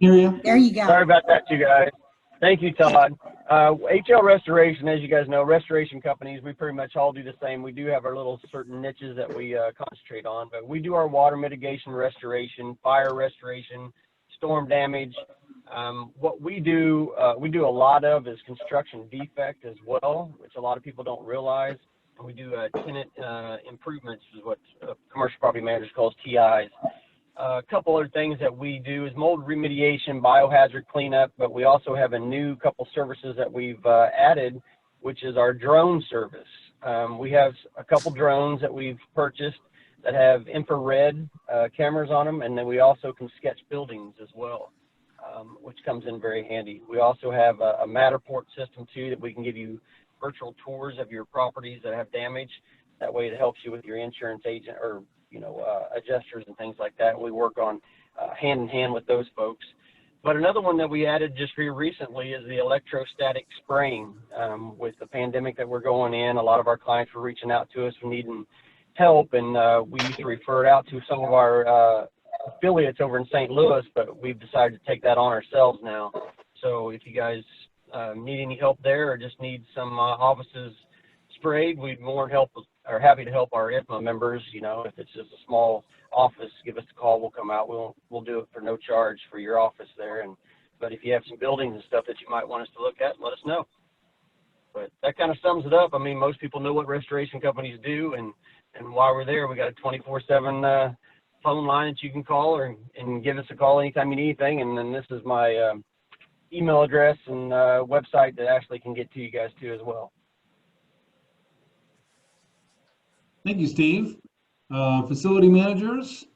Hear you. There you go. Sorry about that, you guys. Thank you, Todd. HL Restoration, as you guys know, restoration companies, we pretty much all do the same. We do have our little certain niches that we concentrate on, but we do our water mitigation restoration, fire restoration, storm damage. What we do a lot of is construction defect as well, which a lot of people don't realize. And we do tenant improvements, is what commercial property managers calls TIs. A couple other things that we do is mold remediation, biohazard cleanup, but we also have a new couple services that we've added, which is our drone service. We have a couple drones that we've purchased that have infrared cameras on them, and then we also can sketch buildings as well, which comes in very handy. We also have a Matterport system too that we can give you virtual tours of your properties that have damage. That way it helps you with your insurance agent or adjusters and things like that. We work on hand in hand with those folks. But another one that we added just here recently is the electrostatic spraying. With the pandemic that we're going in, a lot of our clients were reaching out to us needing help, and we used to refer it out to some of our affiliates over in St. Louis, but we've decided to take that on ourselves now. So if you guys need any help there or just need some offices sprayed, we'd more happy to help our IFMA members. If it's just a small office, give us a call. We'll come out. We'll do it for no charge for your office there. But if you have some buildings and stuff that you might want us to look at, let us know. But that kind of sums it up. I mean, most people know what restoration companies do, and while we're there, we got a 24/7 phone line that you can call and give us a call anytime you need anything. And then this is my email address and website that Ashley can get to you guys too as well. Thank you, Steve. Facility managers,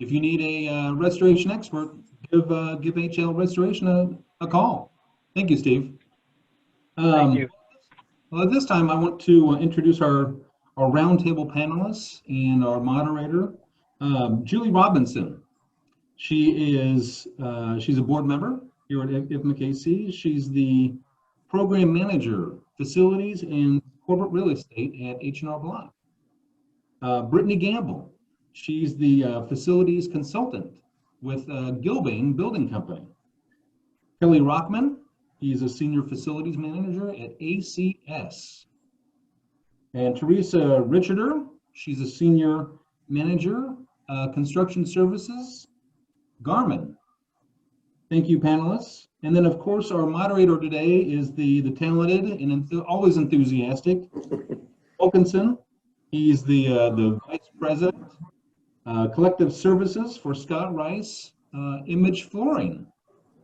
if you need a restoration expert, give HL Restoration a call. Thank you, Steve. Thank you. Well, at this time, I want to introduce our roundtable panelists and our moderator, Julie Robinson. She's a board member here at ifmaKC. She's the program manager, facilities and corporate real estate at H&R Block. Brittany Gamble, she's the facilities consultant with Gilbane Building Company. Kelly Rauckman, he's a senior facilities manager at ACS. And Teresa Reicherter, she's a senior manager, construction services, Garmin. Thank you, panelists. And then, of course, our moderator today is the talented and always enthusiastic Wilkinson. He's the vice president, collective services for Scott Rice, Image Flooring.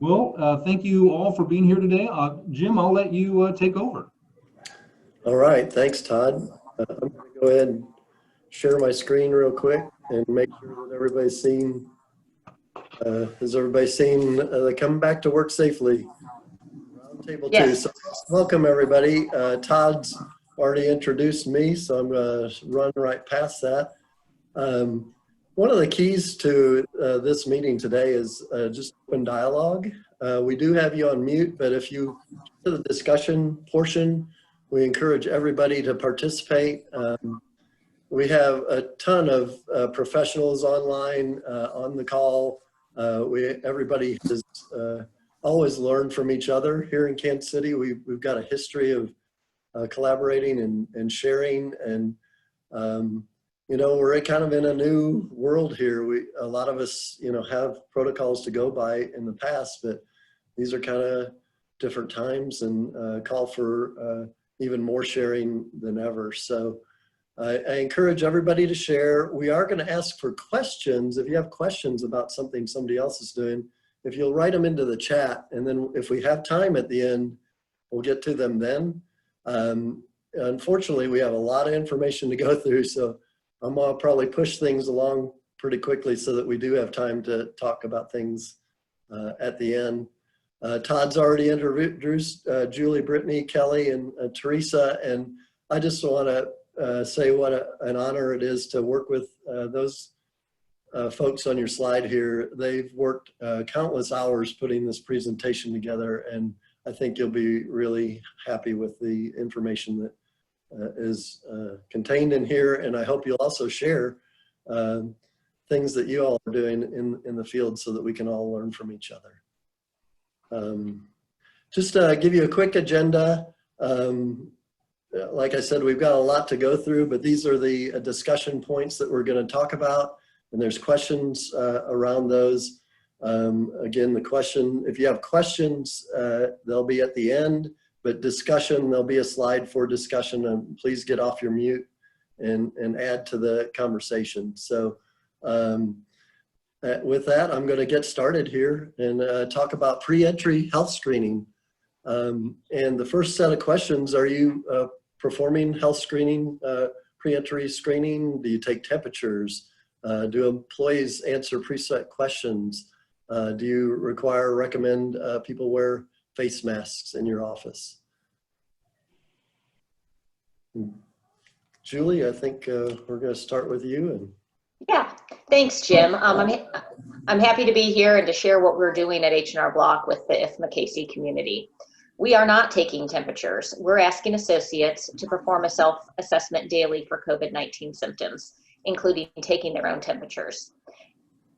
Well, thank you all for being here today. Jim, I'll let you take over. All right, thanks, Todd. I'm going to go ahead and share my screen real quick and make sure that everybody's seen. Has everybody seen the Come Back to Work Safely Roundtable 2? So welcome, everybody. Todd's already introduced me, so I'm going to run right past that. One of the keys to this meeting today is just open dialogue. We do have you on mute, but if you to the discussion portion, we encourage everybody to participate. We have a ton of professionals online on the call. Everybody has always learned from each other here in Kansas City. We've got a history of collaborating and sharing, and we're kind of in a new world here. A lot of us have protocols to go by in the past, but these are kind of different times and call for even more sharing than ever. So I encourage everybody to share. We are going to ask for questions. If you have questions about something somebody else is doing, if you'll write them into the chat, and then if we have time at the end, we'll get to them then. Unfortunately, we have a lot of information to go through, so I'm going to probably push things along pretty quickly so that we do have time to talk about things at the end. Todd's already introduced Julie, Brittany, Kelly, and Teresa, and I just want to say what an honor it is to work with those folks on your slide here. They've worked countless hours putting this presentation together, and I think you'll be really happy with the information that is contained in here, and I hope you'll also share things that you all are doing in the field so that we can all learn from each other. Just to give you a quick agenda, like I said, we've got a lot to go through, but these are the discussion points that we're going to talk about, and there's questions around those. Again, the question, if you have questions, they'll be at the end, but discussion, there'll be a slide for discussion, and please get off your mute and add to the conversation. So with that, I'm going to get started here and talk about pre-entry health screening. And the first set of questions, are you performing health screening, pre-entry screening? Do you take temperatures? Do employees answer preset questions? Do you recommend people wear face masks in your office? Julie, I think we're going to start with you. And yeah, thanks, Jim. I'm happy to be here and to share what we're doing at H&R Block with the ifmaKC community. We are not taking temperatures. We're asking associates to perform a self-assessment daily for COVID-19 symptoms, including taking their own temperatures.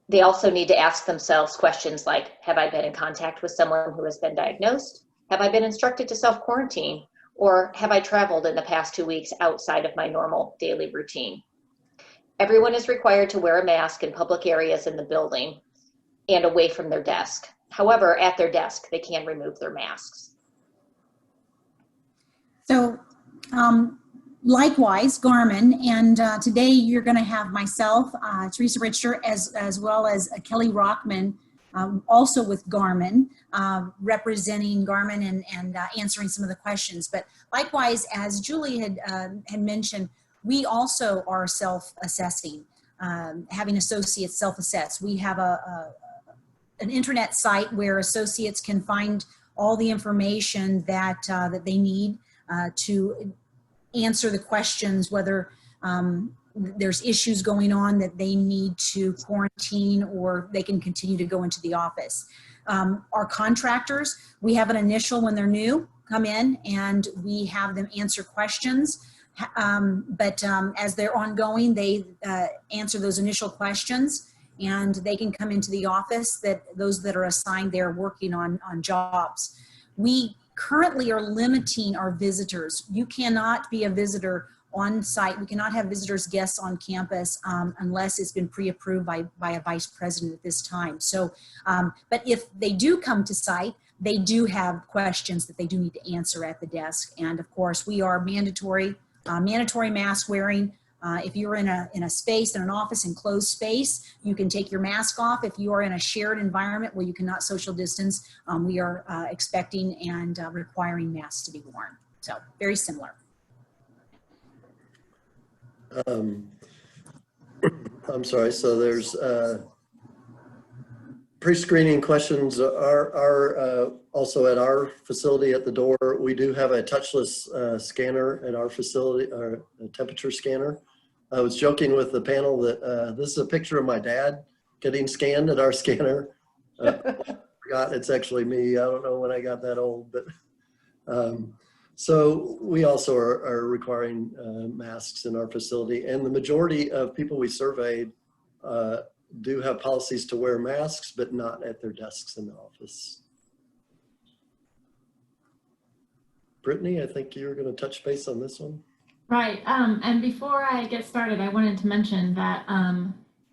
They also need to ask themselves questions like, have I been in contact with someone who has been diagnosed? Have I been instructed to self-quarantine? Or have I traveled in the past 2 weeks outside of my normal daily routine? Everyone is required to wear a mask in public areas in the building and away from their desk. However, at their desk, they can remove their masks. So likewise, Garmin, and today you're going to have myself, Teresa Reicherter, as well as Kelly Rauckman, also with Garmin, representing Garmin and answering some of the questions. But likewise, as Julie had mentioned, we also are self-assessing, having associates self-assess. We have an internet site where associates can find all the information that they need to answer the questions, whether there's issues going on that they need to quarantine or they can continue to go into the office. Our contractors, we have an initial when they're new, come in and we have them answer questions. But as they're ongoing, they answer those initial questions and they can come into the office, those that are assigned there working on jobs. We currently are limiting our visitors. You cannot be a visitor on site. We cannot have visitors, guests on campus unless it's been pre-approved by a vice president at this time. So, but if they do come to site, they do have questions that they do need to answer at the desk. And of course, we are mandatory mask wearing. If you're in a space, in an office, enclosed space, you can take your mask off. If you are in a shared environment where you cannot social distance, we are expecting and requiring masks to be worn. So very similar. I'm sorry, so there's pre-screening questions are also at our facility at the door. We do have a touchless scanner at our facility, or a temperature scanner. I was joking with the panel that this is a picture of my dad getting scanned at our scanner. I forgot it's actually me. I don't know when I got that old, but so we also are requiring masks in our facility, and the majority of people we surveyed do have policies to wear masks, but not at their desks in the office. Brittany, I think you're going to touch base on this one. Right, and before I get started, I wanted to mention that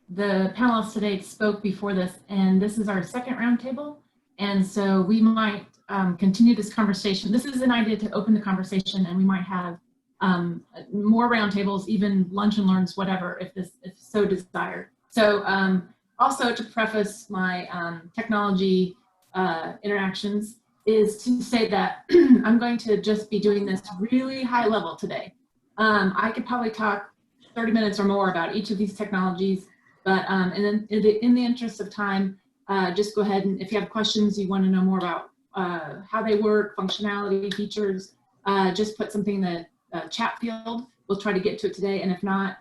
the panelists today spoke before this, and this is our second roundtable, and so we might continue this conversation. This is an idea to open the conversation, and we might have more roundtables, even lunch and learns, whatever, if so desired. So also to preface my technology interactions is to say that I'm going to just be doing this really high level today. I could probably talk 30 minutes or more about each of these technologies, but and then in the interest of time, just go ahead and if you have questions, you want to know more about how they work, functionality, features, just put something in the chat field. We'll try to get to it today, and if not,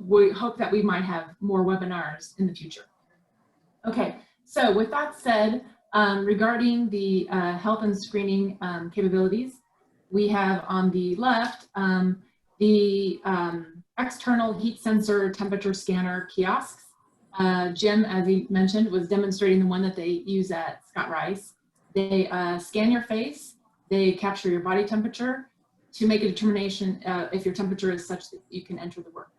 we hope that we might have more webinars in the future. Okay, so with that said, regarding the health and screening capabilities, we have on the left the external heat sensor temperature scanner kiosks. Jim, as he mentioned, was demonstrating the one that they use at Scott Rice. They scan your face, they capture your body temperature to make a determination if your temperature is such that you can enter the work.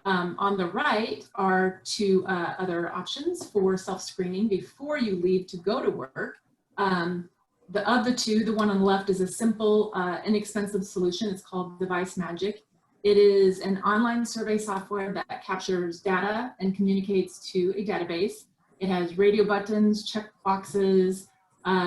On the right are two other options for self-screening before you leave to go to work. Of the two, the one on the left is a simple, inexpensive solution. It's called Device Magic. It is an online survey software that captures data and communicates to a database. It has radio buttons, check boxes,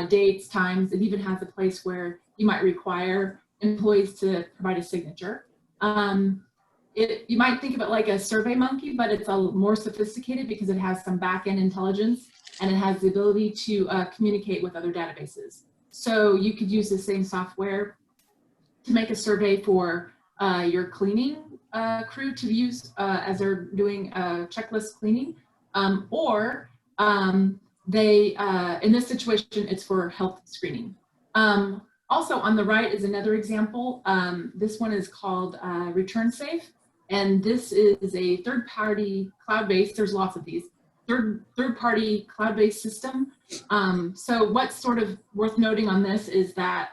dates, times. It even has a place where you might require employees to provide a signature. You might think of it like a Survey Monkey, but it's a more sophisticated because it has some back-end intelligence and it has the ability to communicate with other databases. So you could use the same software to make a survey for your cleaning crew to use as they're doing checklist cleaning, or in this situation, it's for health screening. Also on the right is another example. This one is called Return Safe. And this is a third-party cloud-based, there's lots of these, third-party cloud-based system. So what's sort of worth noting on this is that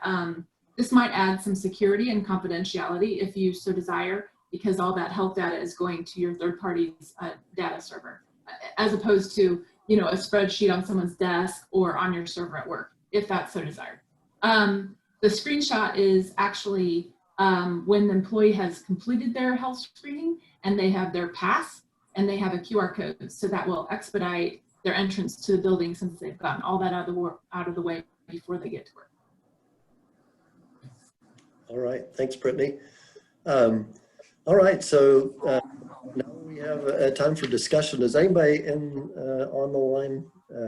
this might add some security and confidentiality if you so desire, because all that health data is going to your third party's data server, as opposed to, you know, a spreadsheet on someone's desk or on your server at work, if that's so desired. The screenshot is actually when the employee has completed their health screening and they have their pass and they have a QR code. So that will expedite their entrance to the building since they've gotten all that out of the way before they get to work. All right, thanks, Brittany. All right, so now we have time for discussion. Does anybody on the line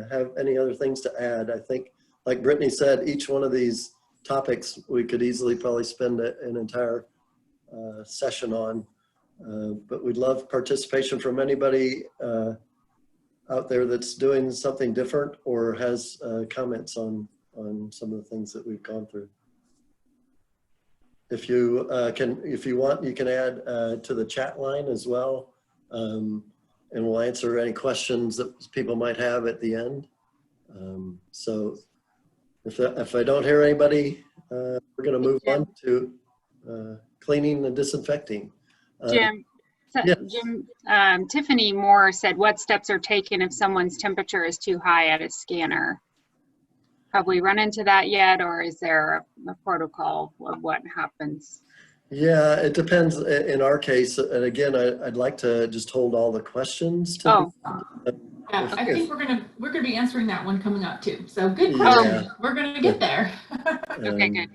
have any other things to add? I think, like Brittany said, each one of these topics we could easily probably spend an entire session on, but we'd love participation from anybody out there that's doing something different or has comments on some of the things that we've gone through. If you want, you can add to the chat line as well, and we'll answer any questions that people might have at the end. So if I don't hear anybody, we're going to move on to cleaning and disinfecting. Jim, yes. Jim, Tiffany Moore said, what steps are taken if someone's temperature is too high at a scanner? Have we run into that yet, or is there a protocol of what happens? Yeah, it depends in our case. And again, I'd like to just hold all the questions. To Yeah, I think we're gonna be answering that one coming up too. So good question. Yeah. We're gonna get there. Okay, good.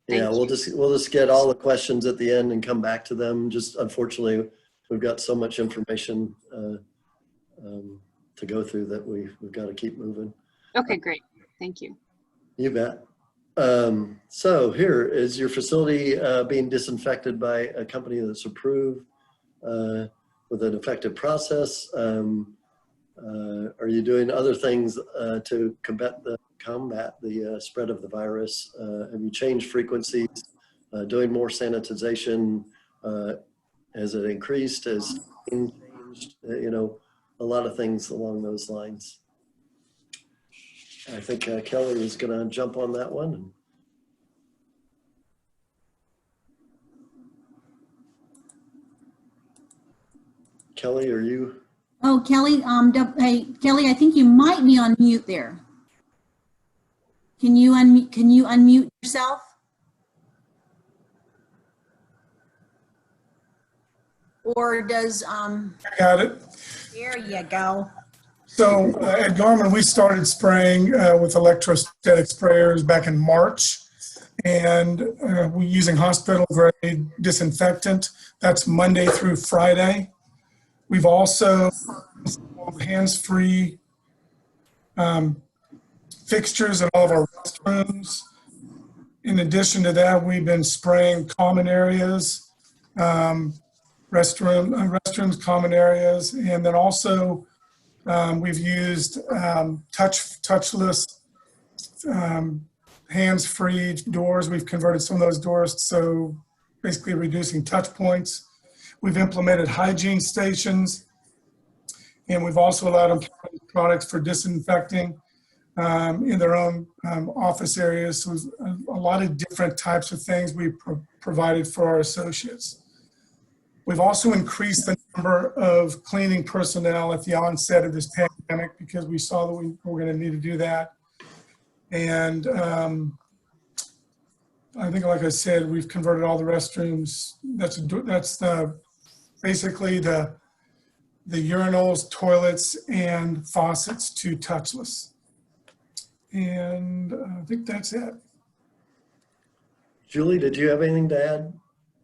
Yeah, we'll just get all the questions at the end and come back to them. Just unfortunately, we've got so much information to go through that we've got to keep moving. Okay, great. Thank you. You bet. So here is your facility being disinfected by a company that's approved with an effective process. Are you doing other things to combat the spread of the virus? Have you changed frequencies? Doing more sanitization? Has it increased? Has it changed? You know, a lot of things along those lines. I think Kelly is going to jump on that one. Kelly, are you? Oh, Kelly, hey, Kelly, I think you might be on mute there. Can you unmute yourself? Or does, I got it. there you go. So at Garmin, we started spraying with electrostatic sprayers back in March, and we're using hospital grade disinfectant. That's Monday through Friday. We've also installed hands-free fixtures in all of our restrooms. In addition to that, we've been spraying common areas, restrooms, common areas, and then also we've used touchless, hands-free doors. We've converted some of those doors, so basically reducing touch points. We've implemented hygiene stations, And we've also allowed them to use products for disinfecting in their own office areas. So a lot of different types of things we provided for our associates. We've also increased the number of cleaning personnel at the onset of this pandemic because we saw that we were going to need to do that. And I think, like I said, we've converted all the restrooms. That's basically the urinals, toilets, and faucets to touchless. And I think that's it. Julie, did you have anything to add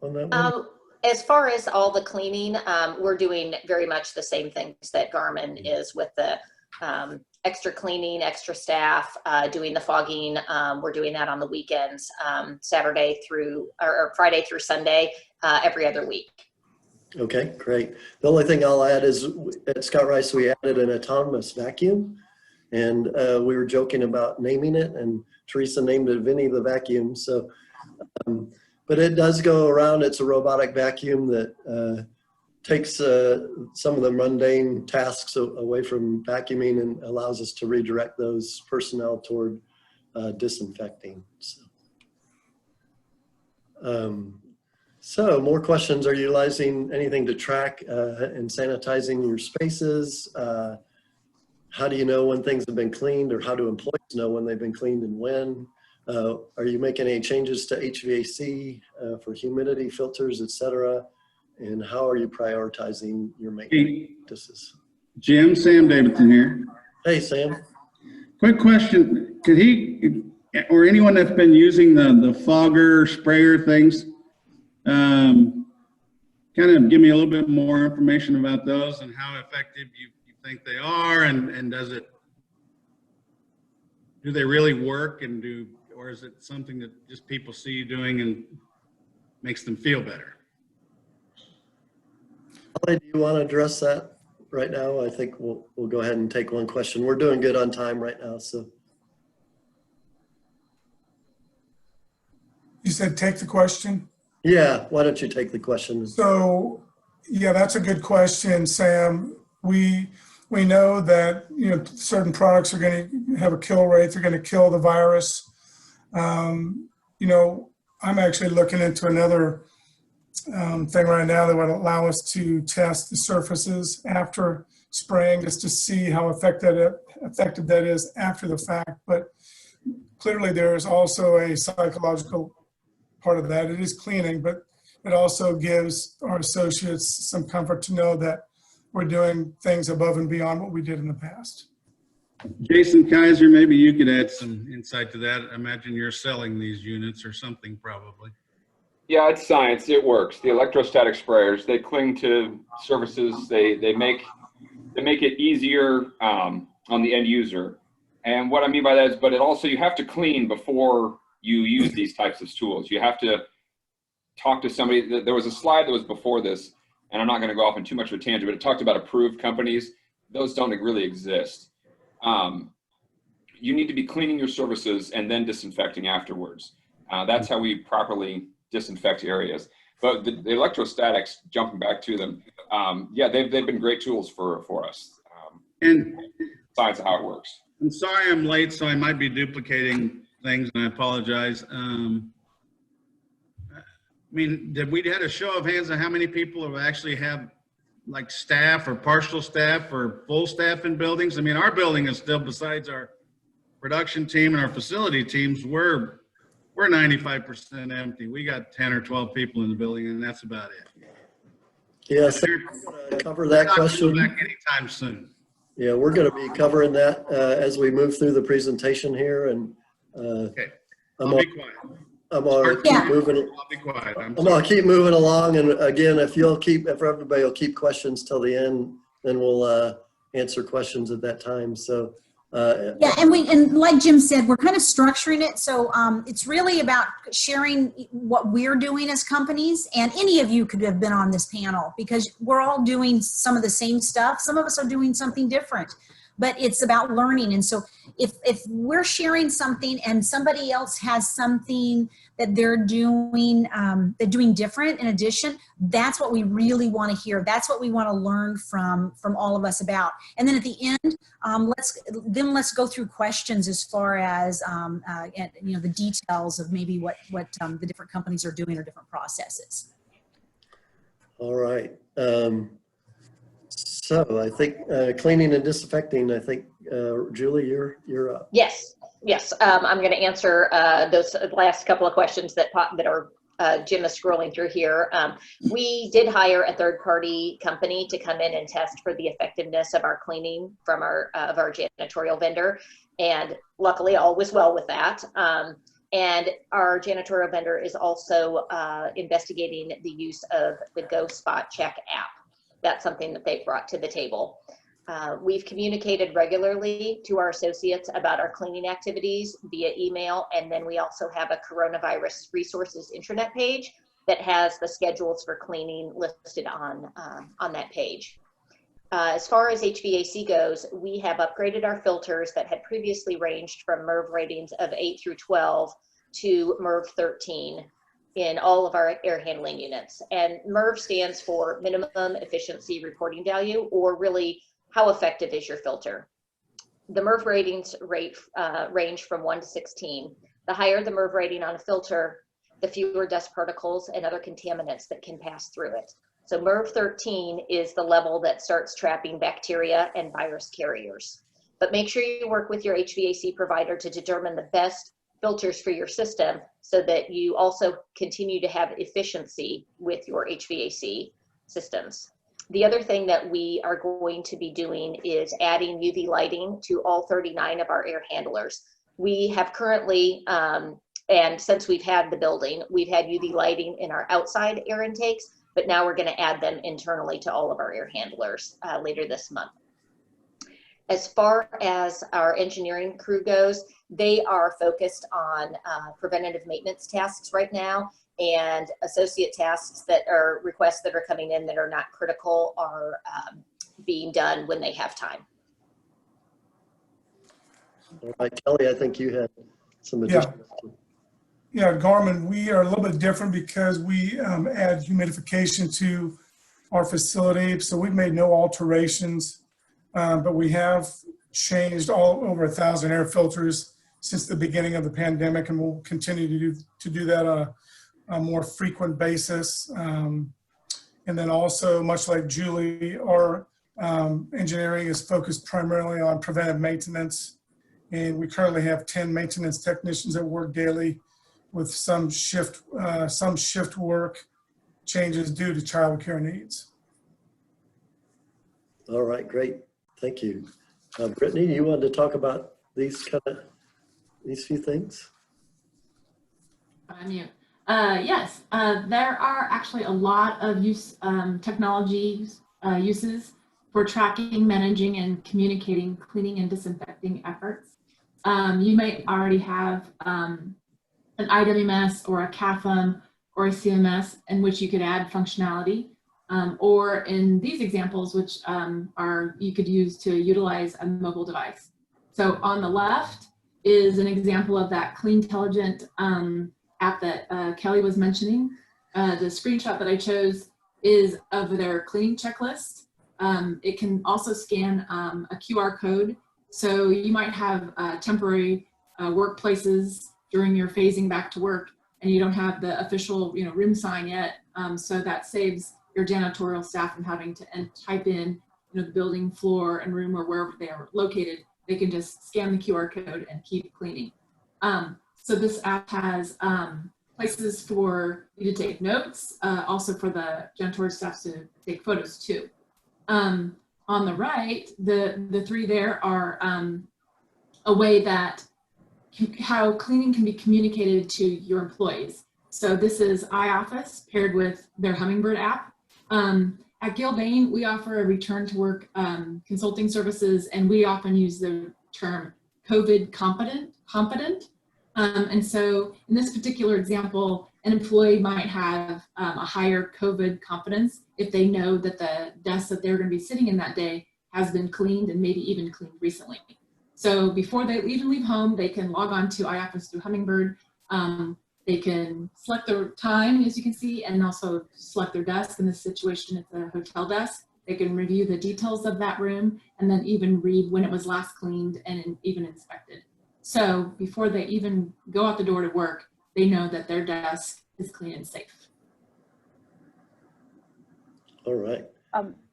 on that one? As far as all the cleaning, we're doing very much the same things that Garmin is with the extra cleaning, extra staff, doing the fogging. We're doing that on the weekends, Saturday through, or Friday through Sunday, every other week. Okay, great. The only thing I'll add is at Scott Rice, we added an autonomous vacuum, and we were joking about naming it, and Teresa named it Vinny the Vacuum. So, but it does go around. It's a robotic vacuum that takes some of the mundane tasks away from vacuuming and allows us to redirect those personnel toward disinfecting. So more questions. Are you utilizing anything to track and sanitizing your spaces? How do you know when things have been cleaned, or how do employees know when they've been cleaned and when? Are you making any changes to HVAC for humidity filters, et cetera? And how are you prioritizing your maintenance practices? Jim, Sam Davidson here. Hey, Sam. Quick question. Could he, or anyone that's been using the fogger, sprayer things, kind of give me a little bit more information about those and how effective you think they are, and do they really work, or is it something that just people see you doing and makes them feel better? Holly, do you want to address that right now? I think we'll go ahead and take one question. We're doing good on time right now, so. You said take the question? Yeah, why don't you take the question? So, yeah, that's a good question, Sam. We know that, you know, certain products are going to have a kill rate. They're going to kill the virus. You know, I'm actually looking into another thing right now that would allow us to test the surfaces after spraying, just to see how effective that is after the fact. But clearly there is also a psychological part of that. It is cleaning, but it also gives our associates some comfort to know that we're doing things above and beyond what we did in the past. Jason Kaiser, maybe you could add some insight to that. I imagine you're selling these units or something probably. Yeah, it's science. It works. The electrostatic sprayers, they cling to surfaces. They make it easier on the end user. And what I mean by that is, but it also, you have to clean before you use these types of tools. You have to talk to somebody. There was a slide that was before this, and I'm not going to go off on too much of a tangent, but it talked about approved companies. Those don't really exist. You need to be cleaning your surfaces and then disinfecting afterwards. That's how we properly disinfect areas. But the electrostatics, jumping back to them, yeah, they've been great tools for us. And science of how it works. I'm sorry I'm late, so I might be duplicating things, and I apologize. I mean, did we had a show of hands on how many people have actually have like staff or partial staff or full staff in buildings? I mean, our building is still, besides our production team and our facility teams, we're 95% empty. We got 10 or 12 people in the building, and that's about it. Yes, cover that question. Back anytime soon. Yeah, we're going to be covering that as we move through the presentation here, and okay. I'll be quiet. I'm gonna keep moving. I'll be quiet. I'm gonna keep moving along, and again, if everybody will keep questions till the end, then we'll answer questions at that time. So. Yeah, and like Jim said, we're kind of structuring it. So it's really about sharing what we're doing as companies, and any of you could have been on this panel because we're all doing some of the same stuff. Some of us are doing something different. but it's about learning. And so if we're sharing something and somebody else has something that they're doing different in addition, that's what we really want to hear. That's what we want to learn from all of us about. And then at the end, let's go through questions as far as the details of maybe what the different companies are doing or different processes. All right. So I think cleaning and disinfecting, I think, Julie, you're up. Yes. I'm going to answer those last couple of questions that are Jim is scrolling through here. We did hire a third-party company to come in and test for the effectiveness of our cleaning from our janitorial vendor, and luckily all was well with that. And our janitorial vendor is also investigating the use of the Go Spot Check app. That's something that they've brought to the table. We've communicated regularly to our associates about our cleaning activities via email, and then we also have a coronavirus resources intranet page that has the schedules for cleaning listed on that page. As far as HVAC goes, we have upgraded our filters that had previously ranged from MERV ratings of 8 through 12 to MERV 13 in all of our air handling units. And MERV stands for minimum efficiency reporting value, or really how effective is your filter. The MERV ratings range from 1 to 16. The higher the MERV rating on a filter, the fewer dust particles and other contaminants that can pass through it. So MERV 13 is the level that starts trapping bacteria and virus carriers. But make sure you work with your HVAC provider to determine the best filters for your system so that you also continue to have efficiency with your HVAC systems. The other thing that we are going to be doing is adding UV lighting to all 39 of our air handlers. We have currently, and since we've had the building, we've had UV lighting in our outside air intakes, but now we're going to add them internally to all of our air handlers later this month. As far as our engineering crew goes, they are focused on preventative maintenance tasks right now, and associate tasks that are requests that are coming in that are not critical are being done when they have time. All right, Kelly, I think you had some additional. Yeah, Garmin, we are a little bit different because we add humidification to our facility. So we've made no alterations, but we have changed all over 1,000 air filters since the beginning of the pandemic, and we'll continue to do that on a more frequent basis. And then also, much like Julie, our engineering is focused primarily on preventive maintenance. And we currently have 10 maintenance technicians that work daily, with some shift work changes due to child care needs. All right, great. Thank you. Brittany, you wanted to talk about these few things? Yes, there are actually a lot of technology uses for tracking, managing, and communicating cleaning and disinfecting efforts. You might already have an IWMS or a CAFM or a CMS in which you could add functionality, or in these examples, which you could use to utilize a mobile device. So on the left is an example of that Cleantelligent app that Kelly was mentioning. The screenshot that I chose is of their cleaning checklist. It can also scan a QR code. So you might have temporary workplaces during your phasing back to work, and you don't have the official room sign yet. So that saves your janitorial staff from having to type in the building floor and room or wherever they are located. They can just scan the QR code and keep cleaning. So this app has places for you to take notes, also for the janitorial staff to take photos too. On the right, the three there are a way that how cleaning can be communicated to your employees. So this is iOffice paired with their Hummingbird app. At Gilbane, we offer a return to work consulting services, and we often use the term COVID competent. And so in this particular example, an employee might have a higher COVID competence if they know that the desk that they're going to be sitting in that day has been cleaned and maybe even cleaned recently. So before they even leave home, they can log on to iOffice through Hummingbird. They can select their time, as you can see, and also select their desk. In this situation, it's a hotel desk. They can review the details of that room and then even read when it was last cleaned and even inspected. So before they even go out the door to work, they know that their desk is clean and safe. All right.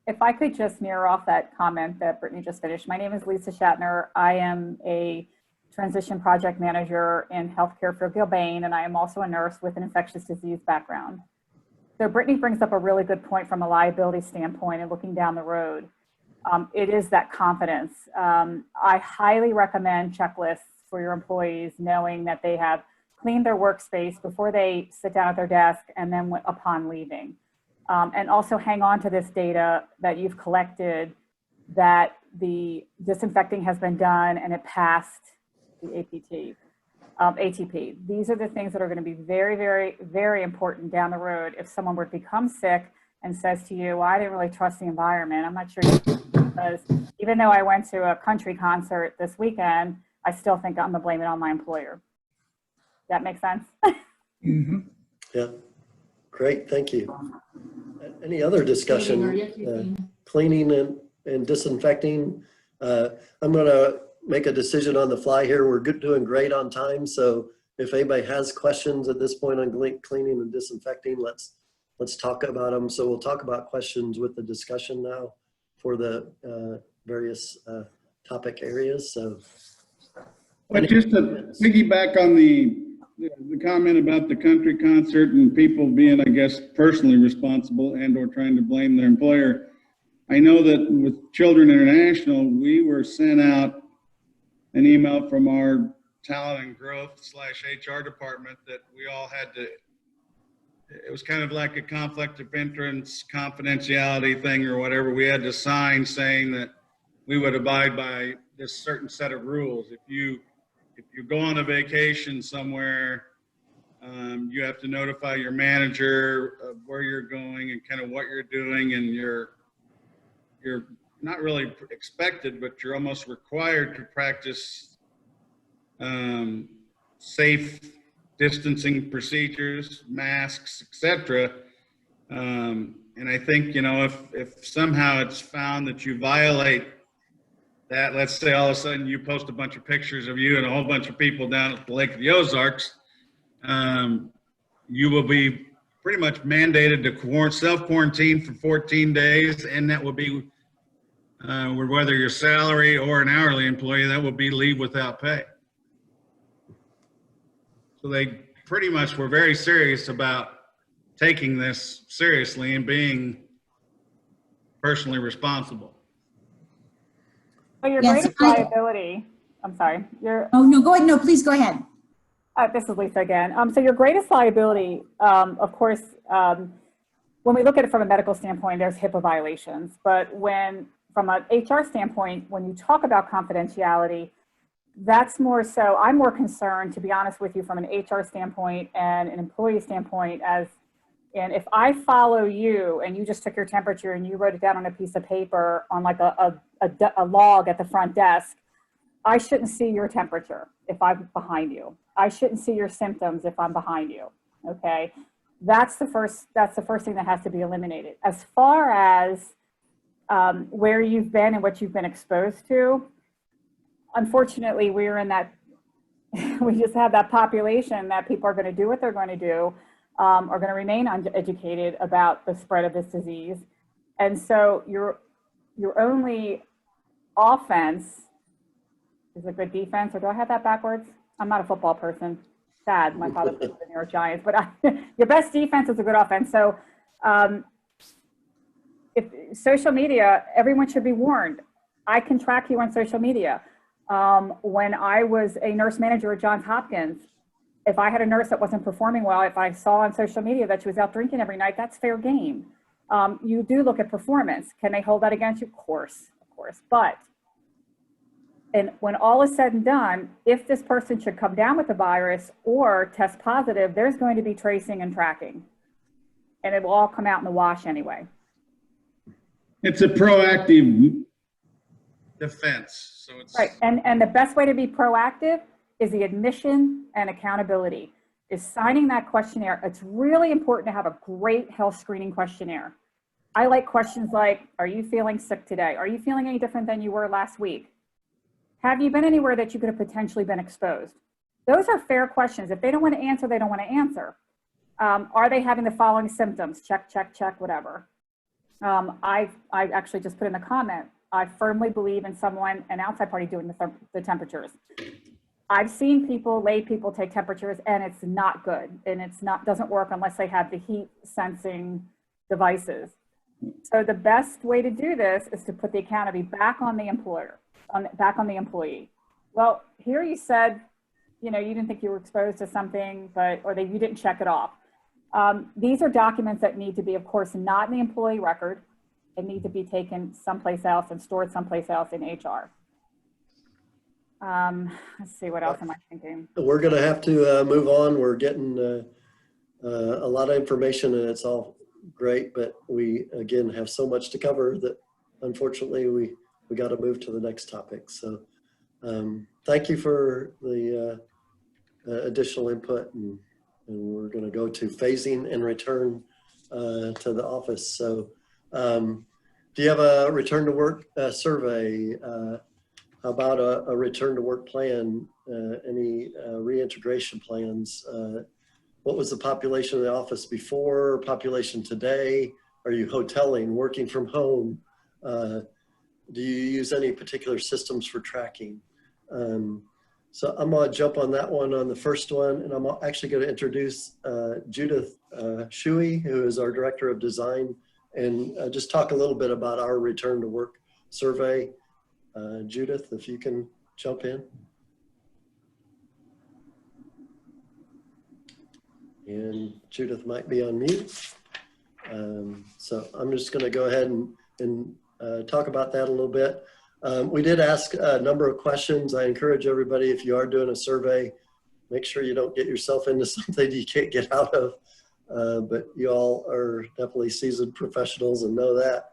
If I could just mirror off that comment that Brittany just finished. My name is Lisa Shatner. I am a transition project manager in healthcare for Gilbane, and I am also a nurse with an infectious disease background. So Brittany brings up a really good point from a liability standpoint and looking down the road. It is that confidence. I highly recommend checklists for your employees, knowing that they have cleaned their workspace before they sit down at their desk and then upon leaving. And also hang on to this data that you've collected, that the disinfecting has been done and it passed the ATP. These are the things that are going to be very, very, very important down the road. If someone were to become sick and says to you, well, I didn't really trust the environment, I'm not sure, because even though I went to a country concert this weekend, I still think I'm going to blame it on my employer. Does that make sense? Mm-hmm. Yeah, great, thank you. Any other discussion? Cleaning and disinfecting. I'm going to make a decision on the fly here. We're doing great on time, so if anybody has questions at this point on cleaning and disinfecting, let's talk about them. So we'll talk about questions with the discussion now for the various topic areas. So, but just to piggyback on the comment about the country concert and people being, I guess, personally responsible and or trying to blame their employer. I know that with Children International, we were sent out an email from our talent and growth / HR department that we all had to, it was kind of like a conflict of interest, confidentiality thing or whatever. We had to sign saying that we would abide by this certain set of rules. If you go on a vacation somewhere, you have to notify your manager of where you're going and kind of what you're doing, and you're not really expected, but you're almost required to practice safe distancing procedures, masks, etc. And I think, you know, if somehow it's found that you violate that, let's say all of a sudden you post a bunch of pictures of you and a whole bunch of people down at the Lake of the Ozarks, you will be pretty much mandated to self-quarantine for 14 days, and that will be whether you're salary or an hourly employee, that will be leave without pay. So they pretty much were very serious about taking this seriously and being personally responsible. So your Yes, greatest liability, I'm sorry. Oh, no, go ahead. No, please go ahead. This is Lisa again. So your greatest liability, of course, when we look at it from a medical standpoint, there's HIPAA violations. But from an HR standpoint, when you talk about confidentiality, that's more so, I'm more concerned, to be honest with you, from an HR standpoint and an employee standpoint, and if I follow you and you just took your temperature and you wrote it down on a piece of paper on like a log at the front desk, I shouldn't see your temperature if I'm behind you. I shouldn't see your symptoms if I'm behind you, okay? That's the first thing that has to be eliminated. As far as where you've been and what you've been exposed to, unfortunately, we're in that, we just have that population that people are going to do what they're going to do, are going to remain uneducated about the spread of this disease. And so your only offense is a good defense, or do I have that backwards? I'm not a football person. Sad, my father played for the New York Giants, but your best defense is a good offense. So if social media, everyone should be warned. I can track you on social media. When I was a nurse manager at Johns Hopkins, if I had a nurse that wasn't performing well, if I saw on social media that she was out drinking every night, that's fair game. You do look at performance. Can they hold that against you? Of course. But when all is said and done, if this person should come down with the virus or test positive, there's going to be tracing and tracking. And it will all come out in the wash anyway. It's a proactive defense. So it's Right, and the best way to be proactive is the admission and accountability, is signing that questionnaire. It's really important to have a great health screening questionnaire. I like questions like, are you feeling sick today? Are you feeling any different than you were last week? Have you been anywhere that you could have potentially been exposed? Those are fair questions. If they don't want to answer, they don't want to answer. Are they having the following symptoms? Check, check, check, whatever. I actually just put in the comment, I firmly believe in someone, an outside party, doing the temperatures. I've seen lay people take temperatures, and it's not good. And doesn't work unless they have the heat sensing devices. So the best way to do this is to put the accountability back on the employer, back on the employee. Well, here you said, you didn't think you were exposed to something, or that you didn't check it off. These are documents that need to be, of course, not in the employee record. They need to be taken someplace else and stored someplace else in HR. Let's see, what else am I thinking? We're going to have to move on. We're getting a lot of information, and it's all great, but we, again, have so much to cover that unfortunately we got to move to the next topic. So thank you for the additional input, and we're going to go to phasing and return to the office. So do you have a return to work survey? How about a return to work plan? Any reintegration plans? What was the population of the office before, population today? Are you hoteling, working from home? Do you use any particular systems for tracking? So I'm gonna jump on that one, on the first one, and I'm actually gonna introduce Judith Shuey, who is our Director of Design, and just talk a little bit about our return to work survey. Judith, if you can jump in. And Judith might be on mute. So I'm just going to go ahead and talk about that a little bit. We did ask a number of questions. I encourage everybody, if you are doing a survey, make sure you don't get yourself into something you can't get out of. But you all are definitely seasoned professionals and know that.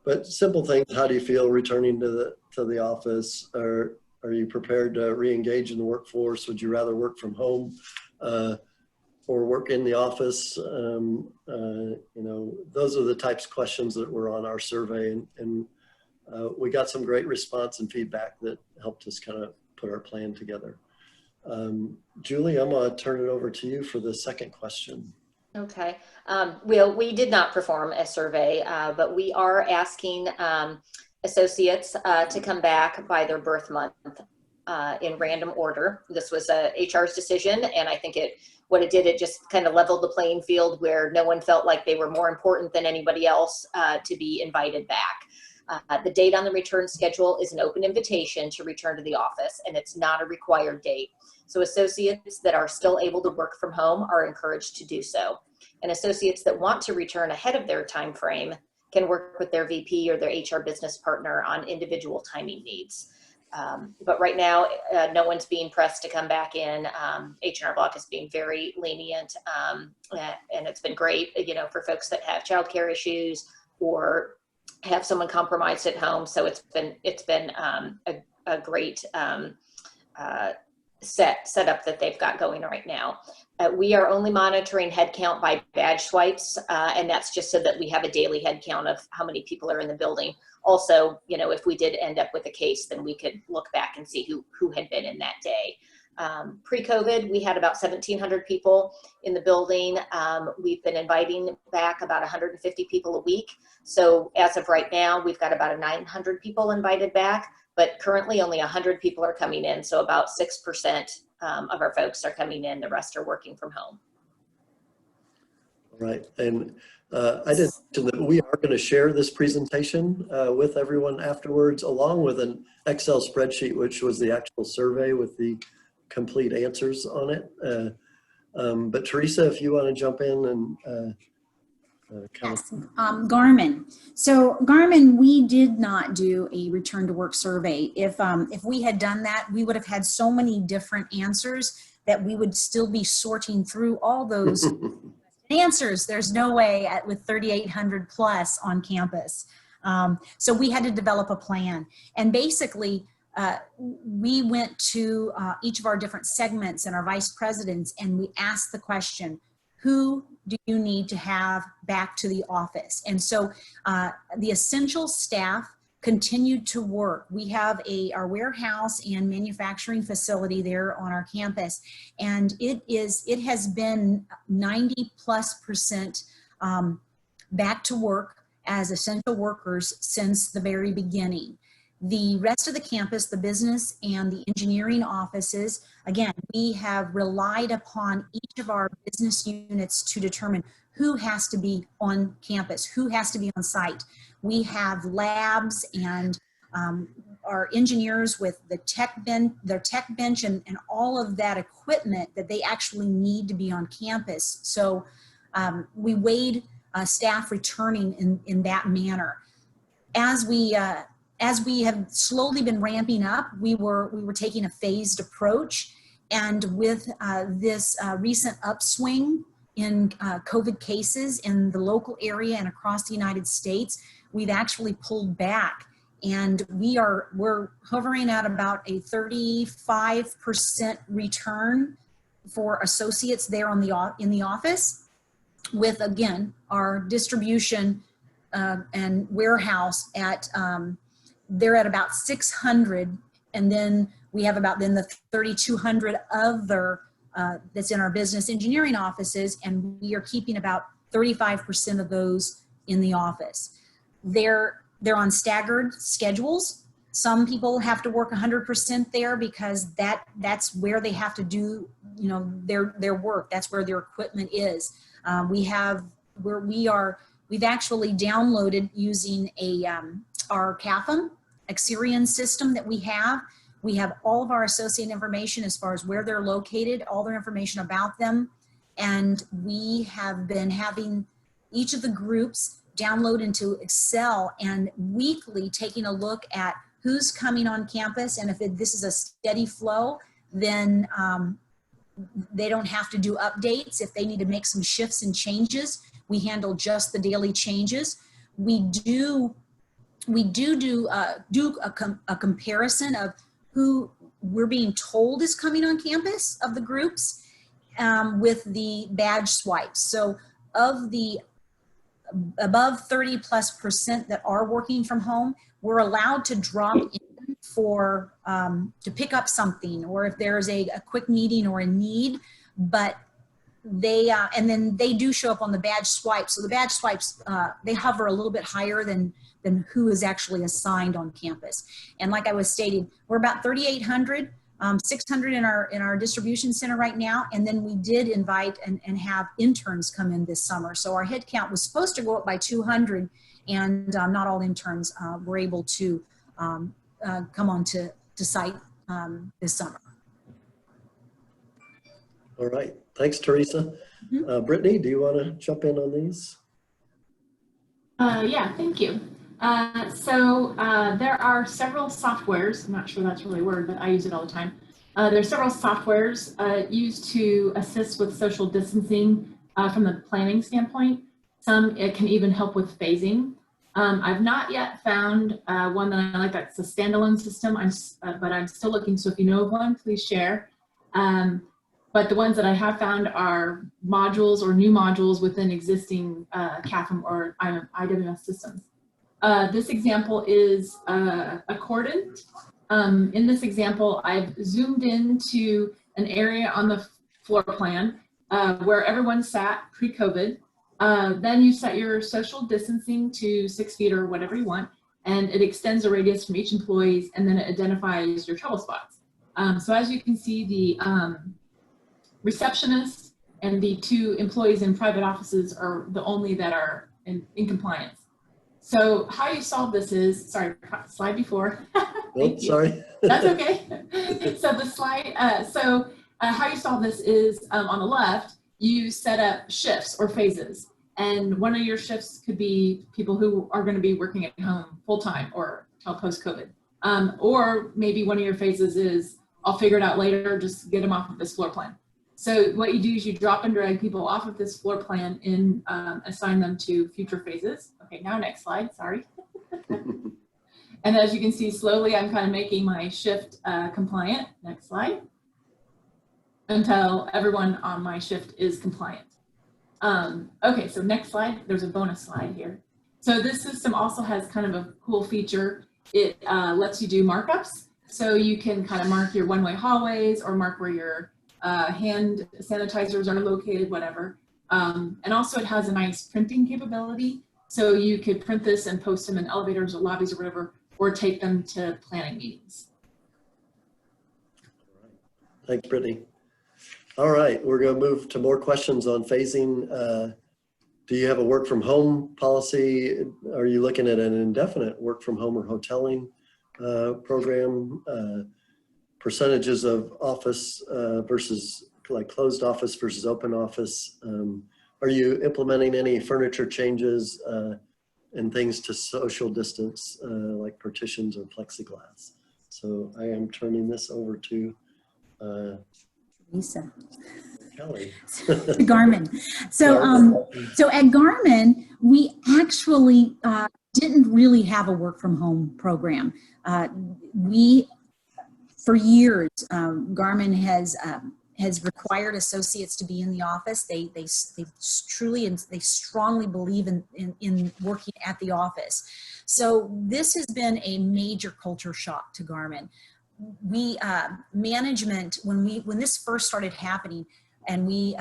But simple things, how do you feel returning to the office? Are you prepared to re-engage in the workforce? Would you rather work from home or work in the office? Those are the types of questions that were on our survey, and we got some great response and feedback that helped us kind of put our plan together. Julie, I'm gonna turn it over to you for the second question. Okay. We did not perform a survey, but we are asking associates to come back by their birth month in random order. This was HR's decision, and I think it just kind of leveled the playing field where no one felt like they were more important than anybody else to be invited back. The date on the return schedule is an open invitation to return to the office, and it's not a required date. So associates that are still able to work from home are encouraged to do so. And associates that want to return ahead of their time frame can work with their VP or their HR business partner on individual timing needs. But right now, no one's being pressed to come back in. H&R Block is being very lenient, and it's been great, for folks that have childcare issues or have someone compromised at home. So it's been a great setup that they've got going right now. We are only monitoring headcount by badge swipes, and that's just so that we have a daily headcount of how many people are in the building. Also, if we did end up with a case, then we could look back and see who had been in that day. Pre-COVID, we had about 1,700 people in the building. We've been inviting back about 150 people a week. So as of right now, we've got about 900 people invited back, but currently only 100 people are coming in. So about 6% of our folks are coming in. The rest are working from home. Right. And I did mention that we are going to share this presentation with everyone afterwards, along with an Excel spreadsheet, which was the actual survey with the complete answers on it. But Teresa, if you want to jump in and Garmin. So Garmin, we did not do a return to work survey. If we had done that, we would have had so many different answers that we would still be sorting through all those answers. There's no way with 3,800 plus on campus. So we had to develop a plan. And basically, we went to each of our different segments and our vice presidents, and we asked the question, who do you need to have back to the office? And so the essential staff continued to work. We have our warehouse and manufacturing facility there on our campus, and it has been 90+% back to work as essential workers since the very beginning. The rest of the campus, the business and the engineering offices, again, we have relied upon each of our business units to determine who has to be on campus, who has to be on site. We have labs and our engineers with their tech bench and all of that equipment that they actually need to be on campus. So we weighed staff returning in that manner. As we have slowly been ramping up, we were taking a phased approach, and with this recent upswing in COVID cases in the local area and across the United States, we've actually pulled back, and we're hovering at about a 35% return for associates there in the office, with again our distribution and warehouse at they're at about 600, and then we have about the 3,200 other that's in our business engineering offices, and we are keeping about 35% of those in the office. They're on staggered schedules. Some people have to work 100% there because that's where they have to do, you know, their work. That's where their equipment is. We've actually downloaded using our CAFM Experian system that we have. We have all of our associate information as far as where they're located, all their information about them. And we have been having each of the groups download into Excel and weekly taking a look at who's coming on campus. And if this is a steady flow, then they don't have to do updates. If they need to make some shifts and changes, we handle just the daily changes. We do a comparison of who we're being told is coming on campus of the groups with the badge swipes. So of the above 30+% that are working from home, we're allowed to drop in for to pick up something, or if there's a quick meeting or a need, but they and then they do show up on the badge swipes. So the badge swipes, they hover a little bit higher than who is actually assigned on campus. And like I was stating, we're about 3,800, 600 in our distribution center right now. And then we did invite and have interns come in this summer. So our head count was supposed to go up by 200, and not all interns were able to come on to site this summer. All right, thanks, Teresa. Brittany, do you want to jump in on these? Yeah, thank you. So there are several softwares, I'm not sure that's really a word, but I use it all the time. There's several softwares used to assist with social distancing from the planning standpoint. Some, it can even help with phasing. I've not yet found one that I like that's a standalone system, but I'm still looking, so if you know of one, please share. But the ones that I have found are modules or new modules within existing CAFM or IWS systems. This example is Accordant. In this example, I've zoomed into an area on the floor plan where everyone sat pre-COVID. Then you set your social distancing to 6 feet or whatever you want, and it extends a radius from each employee, and then it identifies your trouble spots. So as you can see, the receptionist and the 2 employees in private offices are the only that are in compliance. So how you solve this is, sorry, slide before. Oh, sorry. That's okay. So the slide, how you solve this is on the left, you set up shifts or phases. And one of your shifts could be people who are going to be working at home full-time or till post-COVID. Or maybe one of your phases is, I'll figure it out later, just get them off of this floor plan. So what you do is you drop and drag people off of this floor plan and assign them to future phases. Okay, now next slide, sorry. And as you can see, slowly I'm kind of making my shift compliant. Next slide. Until everyone on my shift is compliant. Okay, so next slide. There's a bonus slide here. So this system also has kind of a cool feature. It lets you do markups. So you can kind of mark your one-way hallways or mark where your hand sanitizers are located, whatever. And also it has a nice printing capability. So you could print this and post them in elevators or lobbies or whatever, or take them to planning meetings. Thanks, Brittany. All right, we're going to move to more questions on phasing. Do you have a work from home policy? Are you looking at an indefinite work from home or hoteling program? Percentages of office versus like closed office versus open office? Are you implementing any furniture changes and things to social distance like partitions or plexiglass? So I am turning this over to Teresa. Kelly. To Garmin. So, so at Garmin, we actually didn't really have a work from home program. For years, Garmin has required associates to be in the office. They truly and they strongly believe in working at the office. So this has been a major culture shock to Garmin. Management, when this first started happening and we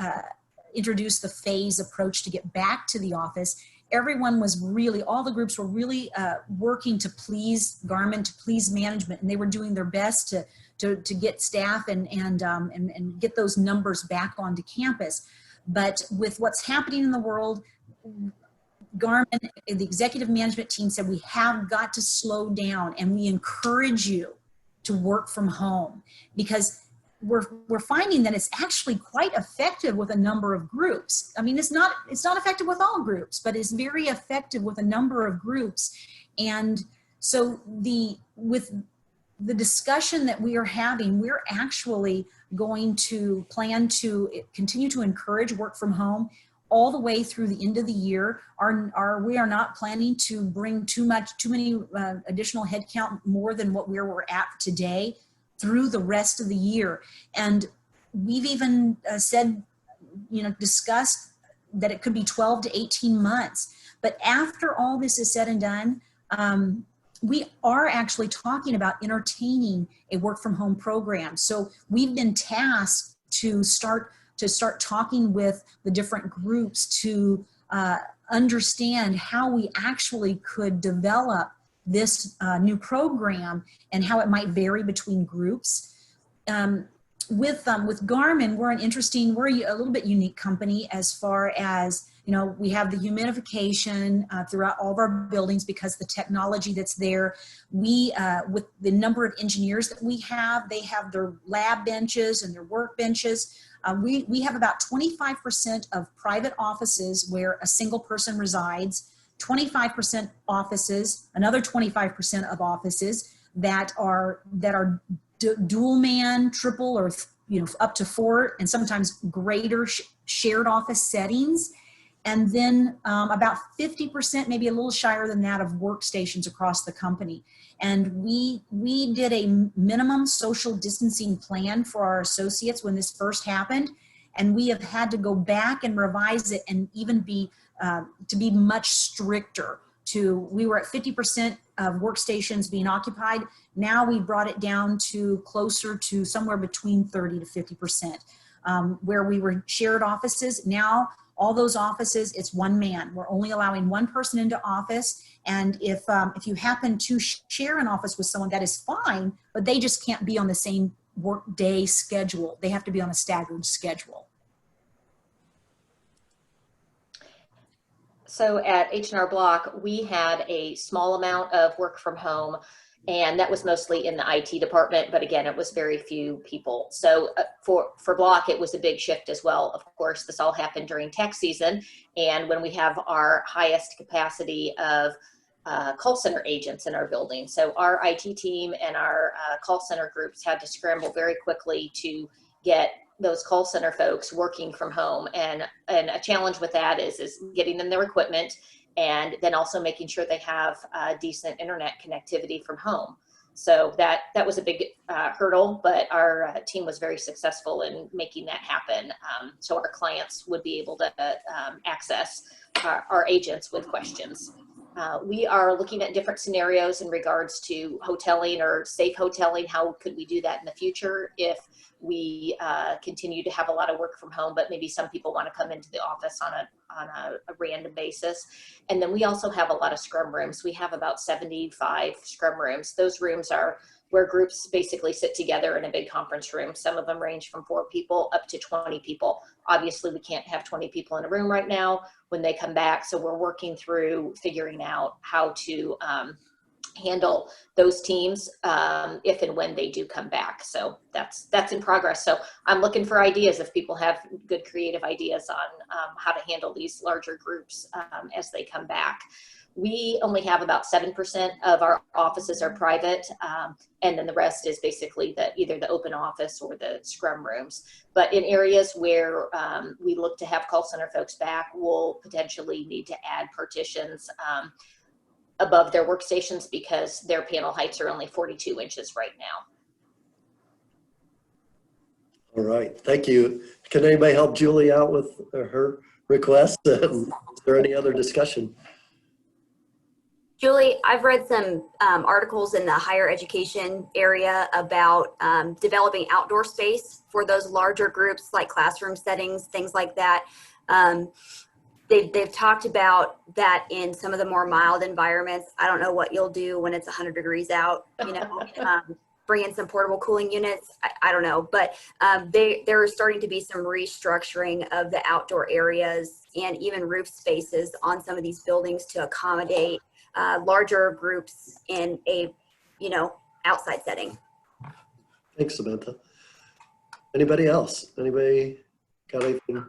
introduced the phase approach to get back to the office, everyone was really, all the groups were really working to please Garmin, to please management, and they were doing their best to get staff and get those numbers back onto campus. But with what's happening in the world, Garmin, the executive management team said, we have got to slow down and we encourage you to work from home, because we're finding that it's actually quite effective with a number of groups. I mean, it's not effective with all groups, but it's very effective with a number of groups. And so with the discussion that we are having, we're actually going to plan to continue to encourage work from home all the way through the end of the year. We are not planning to bring too many additional headcount more than what we're at today through the rest of the year. And we've even said, discussed that it could be 12 to 18 months. But after all this is said and done, we are actually talking about entertaining a work from home program. So we've been tasked to start talking with the different groups to understand how we actually could develop this new program and how it might vary between groups. With Garmin, we're a little bit unique company as far as, we have the humidification throughout all of our buildings because the technology that's there. We, with the number of engineers that we have, they have their lab benches and their work benches. We have about 25% of private offices where a single person resides, 25% offices, another 25% of offices that are dual man, triple, or up to 4 and sometimes greater shared office settings. And then about 50%, maybe a little shyer than that, of workstations across the company. And we did a minimum social distancing plan for our associates when this first happened. And we have had to go back and revise it and even to be much stricter. We were at 50% of workstations being occupied. Now we brought it down to closer to somewhere between 30 to 50%. Where we were shared offices, now all those offices, it's one man. We're only allowing one person into office. And if you happen to share an office with someone, that is fine, but they just can't be on the same work day schedule. They have to be on a staggered schedule. So at H&R Block, we had a small amount of work from home, and that was mostly in the IT department, but again, it was very few people. So for Block, it was a big shift as well. Of course, this all happened during tax season, and when we have our highest capacity of call center agents in our building. So our IT team and our call center groups had to scramble very quickly to get those call center folks working from home. And a challenge with that is getting them their equipment and then also making sure they have decent internet connectivity from home. So that was a big hurdle, but our team was very successful in making that happen. So our clients would be able to access our agents with questions. We are looking at different scenarios in regards to hoteling or safe hoteling. How could we do that in the future if we continue to have a lot of work from home, but maybe some people want to come into the office on a random basis. And then we also have a lot of scrum rooms. We have about 75 scrum rooms. Those rooms are where groups basically sit together in a big conference room. Some of them range from 4 people up to 20 people. Obviously, we can't have 20 people in a room right now when they come back. So we're working through figuring out how to handle those teams if and when they do come back. So that's in progress. So I'm looking for ideas if people have good creative ideas on how to handle these larger groups as they come back. We only have about 7% of our offices are private, and then the rest is basically either the open office or the scrum rooms. But in areas where we look to have call center folks back, we'll potentially need to add partitions above their workstations because their panel heights are only 42 inches right now. All right, thank you. Can anybody help Julie out with her request? Is there any other discussion? Julie, I've read some articles in the higher education area about developing outdoor space for those larger groups, like classroom settings, things like that. They've talked about that in some of the more mild environments. I don't know what you'll do when it's 100 degrees out, you know, bring in some portable cooling units. I don't know, but there is starting to be some restructuring of the outdoor areas and even roof spaces on some of these buildings to accommodate larger groups in a, you know, outside setting. Thanks, Samantha. Anybody else? Anybody got anything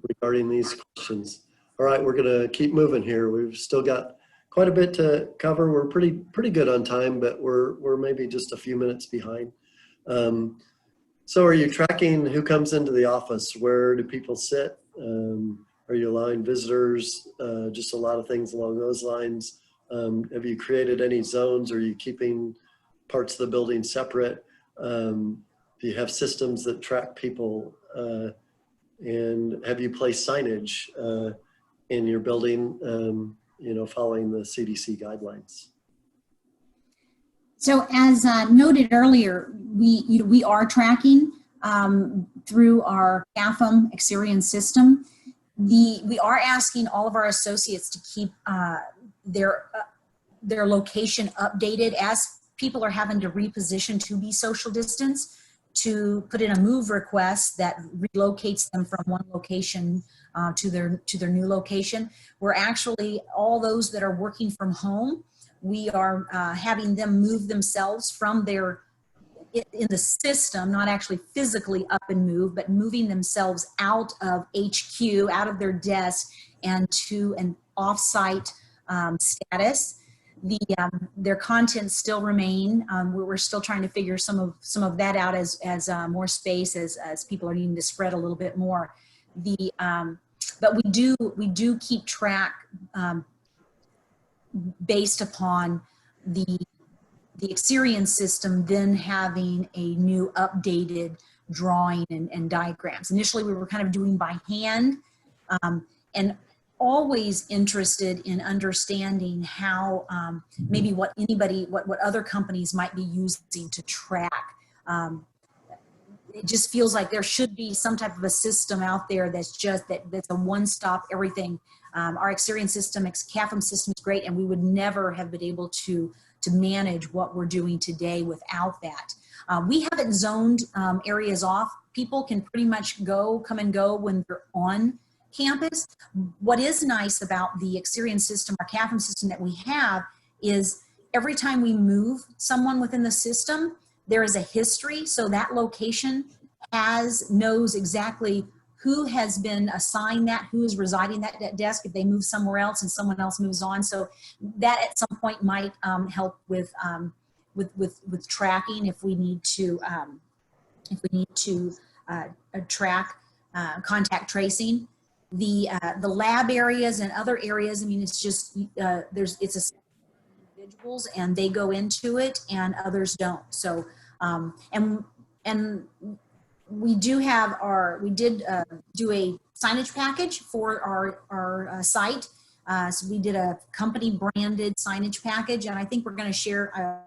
regarding these questions? All right, we're gonna keep moving here. We've still got quite a bit to cover. We're pretty good on time, but we're maybe just a few minutes behind. So are you tracking who comes into the office? Where do people sit? Are you allowing visitors? Just a lot of things along those lines. Have you created any zones? Are you keeping parts of the building separate? Do you have systems that track people? And have you placed signage in your building, you know, following the CDC guidelines? So as noted earlier, we are tracking through our CAFM Experience system. We are asking all of our associates to keep their location updated as people are having to reposition to be social distance, to put in a move request that relocates them from one location to their new location. We're actually, all those that are working from home, we are having them move themselves from their, in the system, not actually physically up and move, but moving themselves out of HQ, out of their desk, and to an off-site status. Their contents still remain. We're still trying to figure some of that out as more space, as people are needing to spread a little bit more. But we do keep track based upon the Experience system then having a new updated drawing and diagrams. Initially, we were kind of doing by hand, and always interested in understanding how maybe what other companies might be using to track. It just feels like there should be some type of a system out there that's a one-stop everything. Our Experience system, CAFM system is great, and we would never have been able to manage what we're doing today without that. We haven't zoned areas off. People can pretty much come and go when they're on campus. What is nice about the Experience system, our CAFM system that we have, is every time we move someone within the system, there is a history. So that location knows exactly who has been assigned that, who is residing at that desk if they move somewhere else and someone else moves on. So that at some point might help with tracking if we need to track contact tracing. the lab areas and other areas, I mean, it's just, it's a individuals and they go into it and others don't. So, and we do have we did do a signage package for our site. So we did a company branded signage package, and I think we're going to share,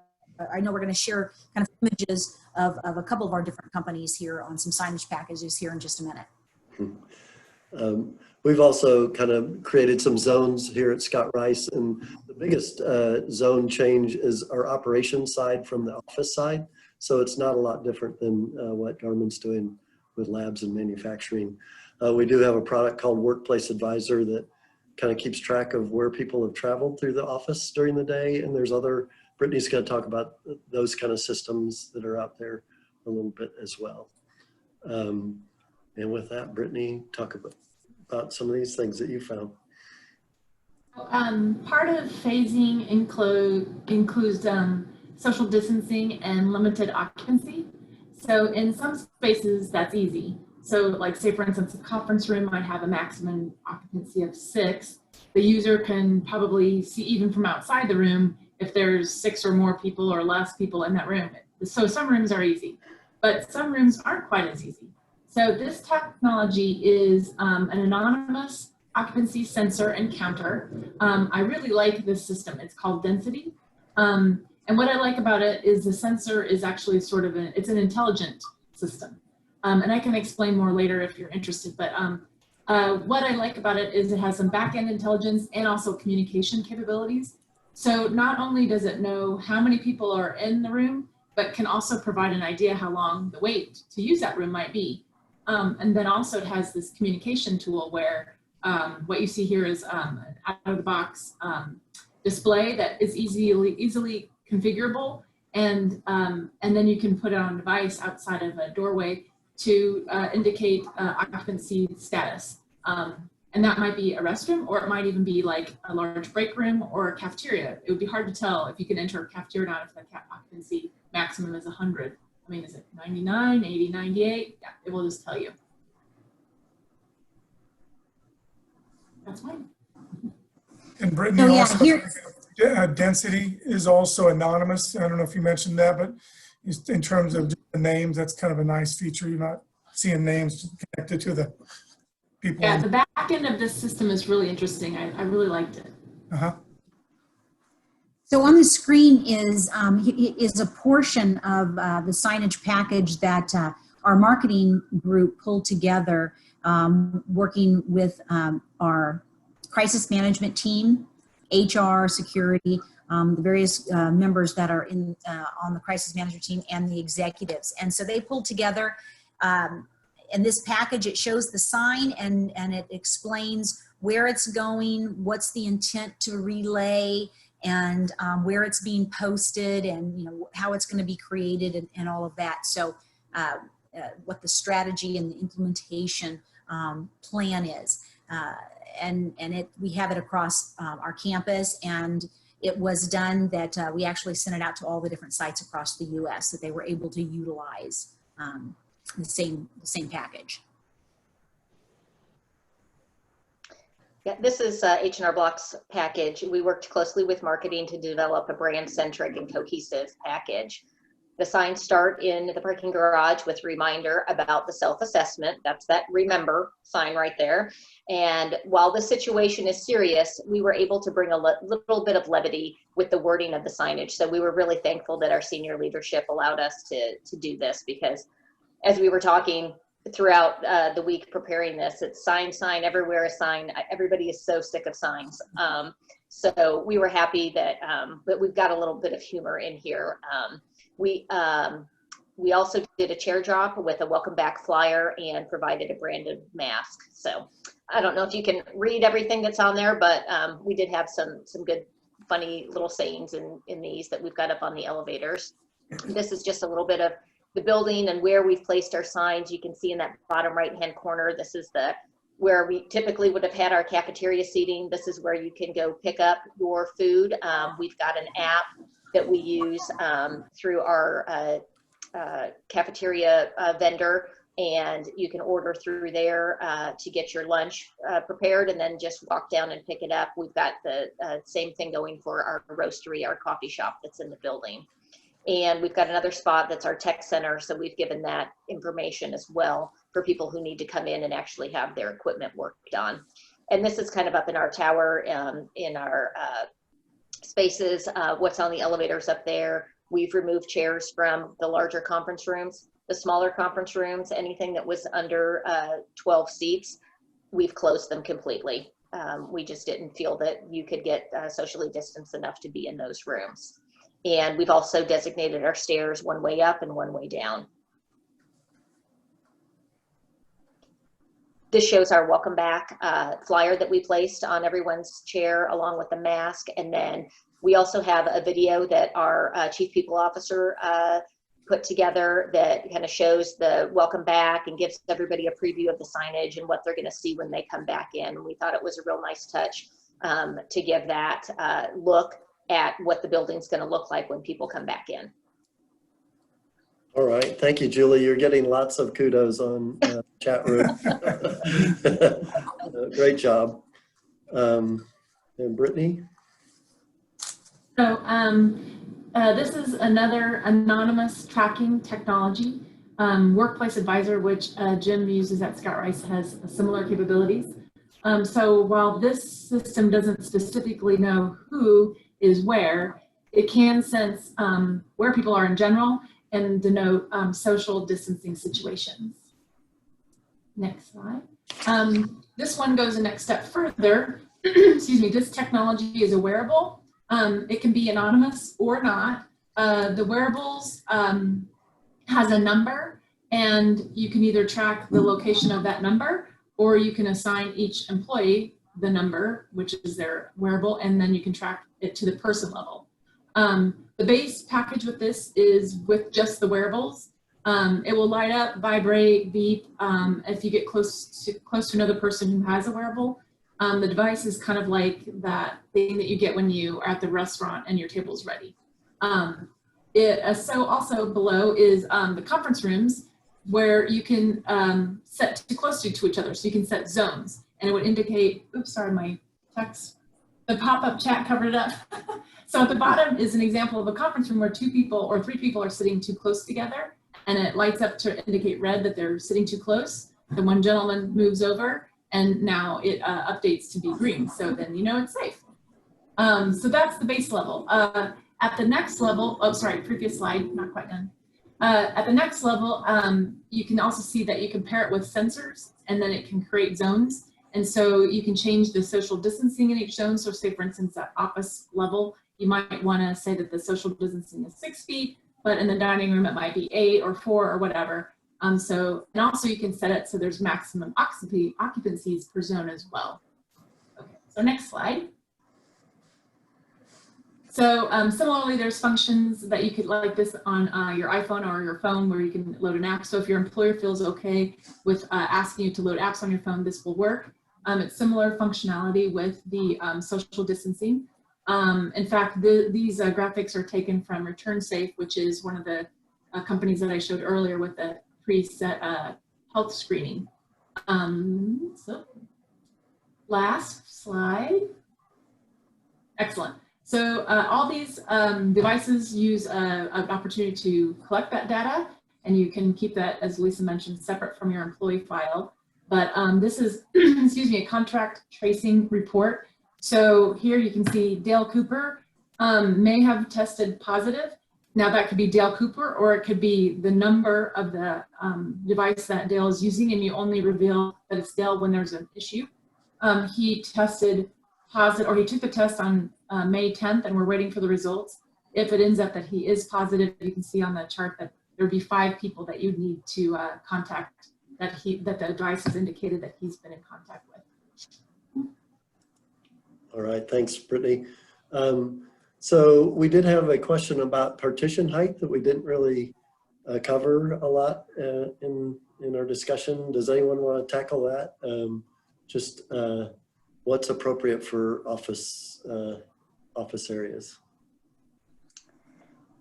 I know we're going to share kind of images of a couple of our different companies here on some signage packages here in just a minute. We've also kind of created some zones here at Scott Rice, and the biggest zone change is our operations side from the office side. So it's not a lot different than what Garmin's doing with labs and manufacturing. We do have a product called Workplace Advisor that kind of keeps track of where people have traveled through the office during the day. And there's other, Brittany's going to talk about those kind of systems that are out there a little bit as well. And with that, Brittany, talk about some of these things that you found. Part of phasing includes social distancing and limited occupancy. So in some spaces, that's easy. So like say for instance, a conference room might have a maximum occupancy of 6. The user can probably see even from outside the room if there's 6 or more people or less people in that room. So some rooms are easy, but some rooms aren't quite as easy. So this technology is an anonymous occupancy sensor and counter. I really like this system. It's called Density. And what I like about it is the sensor is actually sort of it's an intelligent system. And I can explain more later if you're interested, but what I like about it is it has some back-end intelligence and also communication capabilities. So not only does it know how many people are in the room, but can also provide an idea how long the wait to use that room might be. And then also it has this communication tool where what you see here is an out-of-the-box display that is easily configurable, and then you can put it on a device outside of a doorway to indicate occupancy status. And that might be a restroom, or it might even be like a large break room or a cafeteria. It would be hard to tell if you can enter a cafeteria or not if the occupancy maximum is 100. I mean, is it 99, 80, 98? Yeah, it will just tell you. That's fine. And Brittany, Oh, yeah, also, here, Density is also anonymous. I don't know if you mentioned that, but in terms of the names, that's kind of a nice feature. You're not seeing names connected to the people. Yeah, the back end of this system is really interesting. I really liked it. Uh-huh. so on the screen is a portion of the signage package that our marketing group pulled together, working with our crisis management team, HR, security, the various members that are on the crisis management team, and the executives. And so they pulled together, in this package, it shows the sign and it explains where it's going, what's the intent to relay, and where it's being posted, and how it's going to be created, and all of that. So what the strategy and the implementation plan is. We have it across our campus, and it was done that we actually sent it out to all the different sites across the U.S. that they were able to utilize the same package. Yeah, this is H&R Block's package. We worked closely with marketing to develop a brand-centric and cohesive package. The signs start in the parking garage with reminder about the self-assessment. That's that remember sign right there. And while the situation is serious, we were able to bring a little bit of levity with the wording of the signage. So we were really thankful that our senior leadership allowed us to do this, because as we were talking throughout the week preparing this, it's sign, everywhere a sign. Everybody is so sick of signs. So we were happy that we've got a little bit of humor in here. We also did a chair drop with a welcome back flyer and provided a branded mask. So I don't know if you can read everything that's on there, but we did have some good, funny little sayings in these that we've got up on the elevators. This is just a little bit of the building and where we've placed our signs. You can see in that bottom right-hand corner, this is where we typically would have had our cafeteria seating. This is where you can go pick up your food. We've got an app that we use through our cafeteria vendor and you can order through there to get your lunch prepared and then just walk down and pick it up. We've got the same thing going for our roastery, our coffee shop that's in the building. And we've got another spot that's our tech center, so we've given that information as well for people who need to come in and actually have their equipment worked on. And this is kind of up in our tower, in our spaces, what's on the elevators up there. We've removed chairs from the larger conference rooms. The smaller conference rooms, anything that was under 12 seats, we've closed them completely. We just didn't feel that you could get socially distanced enough to be in those rooms. And we've also designated our stairs one way up and one way down. This shows our welcome back flyer that we placed on everyone's chair along with the mask. And then we also have a video that our Chief People Officer put together that kind of shows the welcome back and gives everybody a preview of the signage and what they're going to see when they come back in. We thought it was a real nice touch to give that look at what the building's going to look like when people come back in. All right, thank you, Julie. You're getting lots of kudos on chat room. Great job. And Brittany? So this is another anonymous tracking technology. Workplace Advisor, which Jim uses at Scott Rice, has similar capabilities. So while this system doesn't specifically know who is where, it can sense where people are in general and denote social distancing situations. Next slide. This one goes a next step further. Excuse me, this technology is a wearable. It can be anonymous or not. The wearables has a number, and you can either track the location of that number, or you can assign each employee the number, which is their wearable, and then you can track it to the person level. The base package with this is with just the wearables. It will light up, vibrate, beep. If you get close to another person who has a wearable, the device is kind of like that thing that you get when you are at the restaurant and your table's ready. So also below is the conference rooms, where you can set too close to each other. So you can set zones, and it would indicate, oops, sorry, my text, the pop-up chat covered it up. So at the bottom is an example of a conference room where 2 people or 3 people are sitting too close together, and it lights up to indicate red that they're sitting too close. The one gentleman moves over, and now it updates to be green. So then you know it's safe. So that's the base level. At the next level, oh, sorry, previous slide, not quite done. At the next level, you can also see that you can pair it with sensors, and then it can create zones. And so you can change the social distancing in each zone. So say, for instance, at office level, you might want to say that the social distancing is 6 feet, but in the dining room, it might be 8 or 4 or whatever. And also you can set it so there's maximum occupancies per zone as well. Okay, so next slide. So similarly, there's functions that you could like this on your iPhone or your phone where you can load an app. So if your employer feels okay with asking you to load apps on your phone, this will work. It's similar functionality with the social distancing. In fact, these graphics are taken from Return Safe, which is one of the companies that I showed earlier with the preset health screening. So last slide. Excellent. So all these devices use an opportunity to collect that data, and you can keep that, as Lisa mentioned, separate from your employee file. But this is, excuse me, a contract tracing report. So here you can see Dale Cooper may have tested positive. Now that could be Dale Cooper, or it could be the number of the device that Dale is using, and you only reveal that it's Dale when there's an issue. He tested positive, or he took the test on May 10th, and we're waiting for the results. If it ends up that he is positive, you can see on the chart that there'd be 5 people that you'd need to contact that the device has indicated that he's been in contact with. All right, thanks, Brittany. So we did have a question about partition height that we didn't really cover a lot in our discussion. Does anyone want to tackle that? Just what's appropriate for office areas?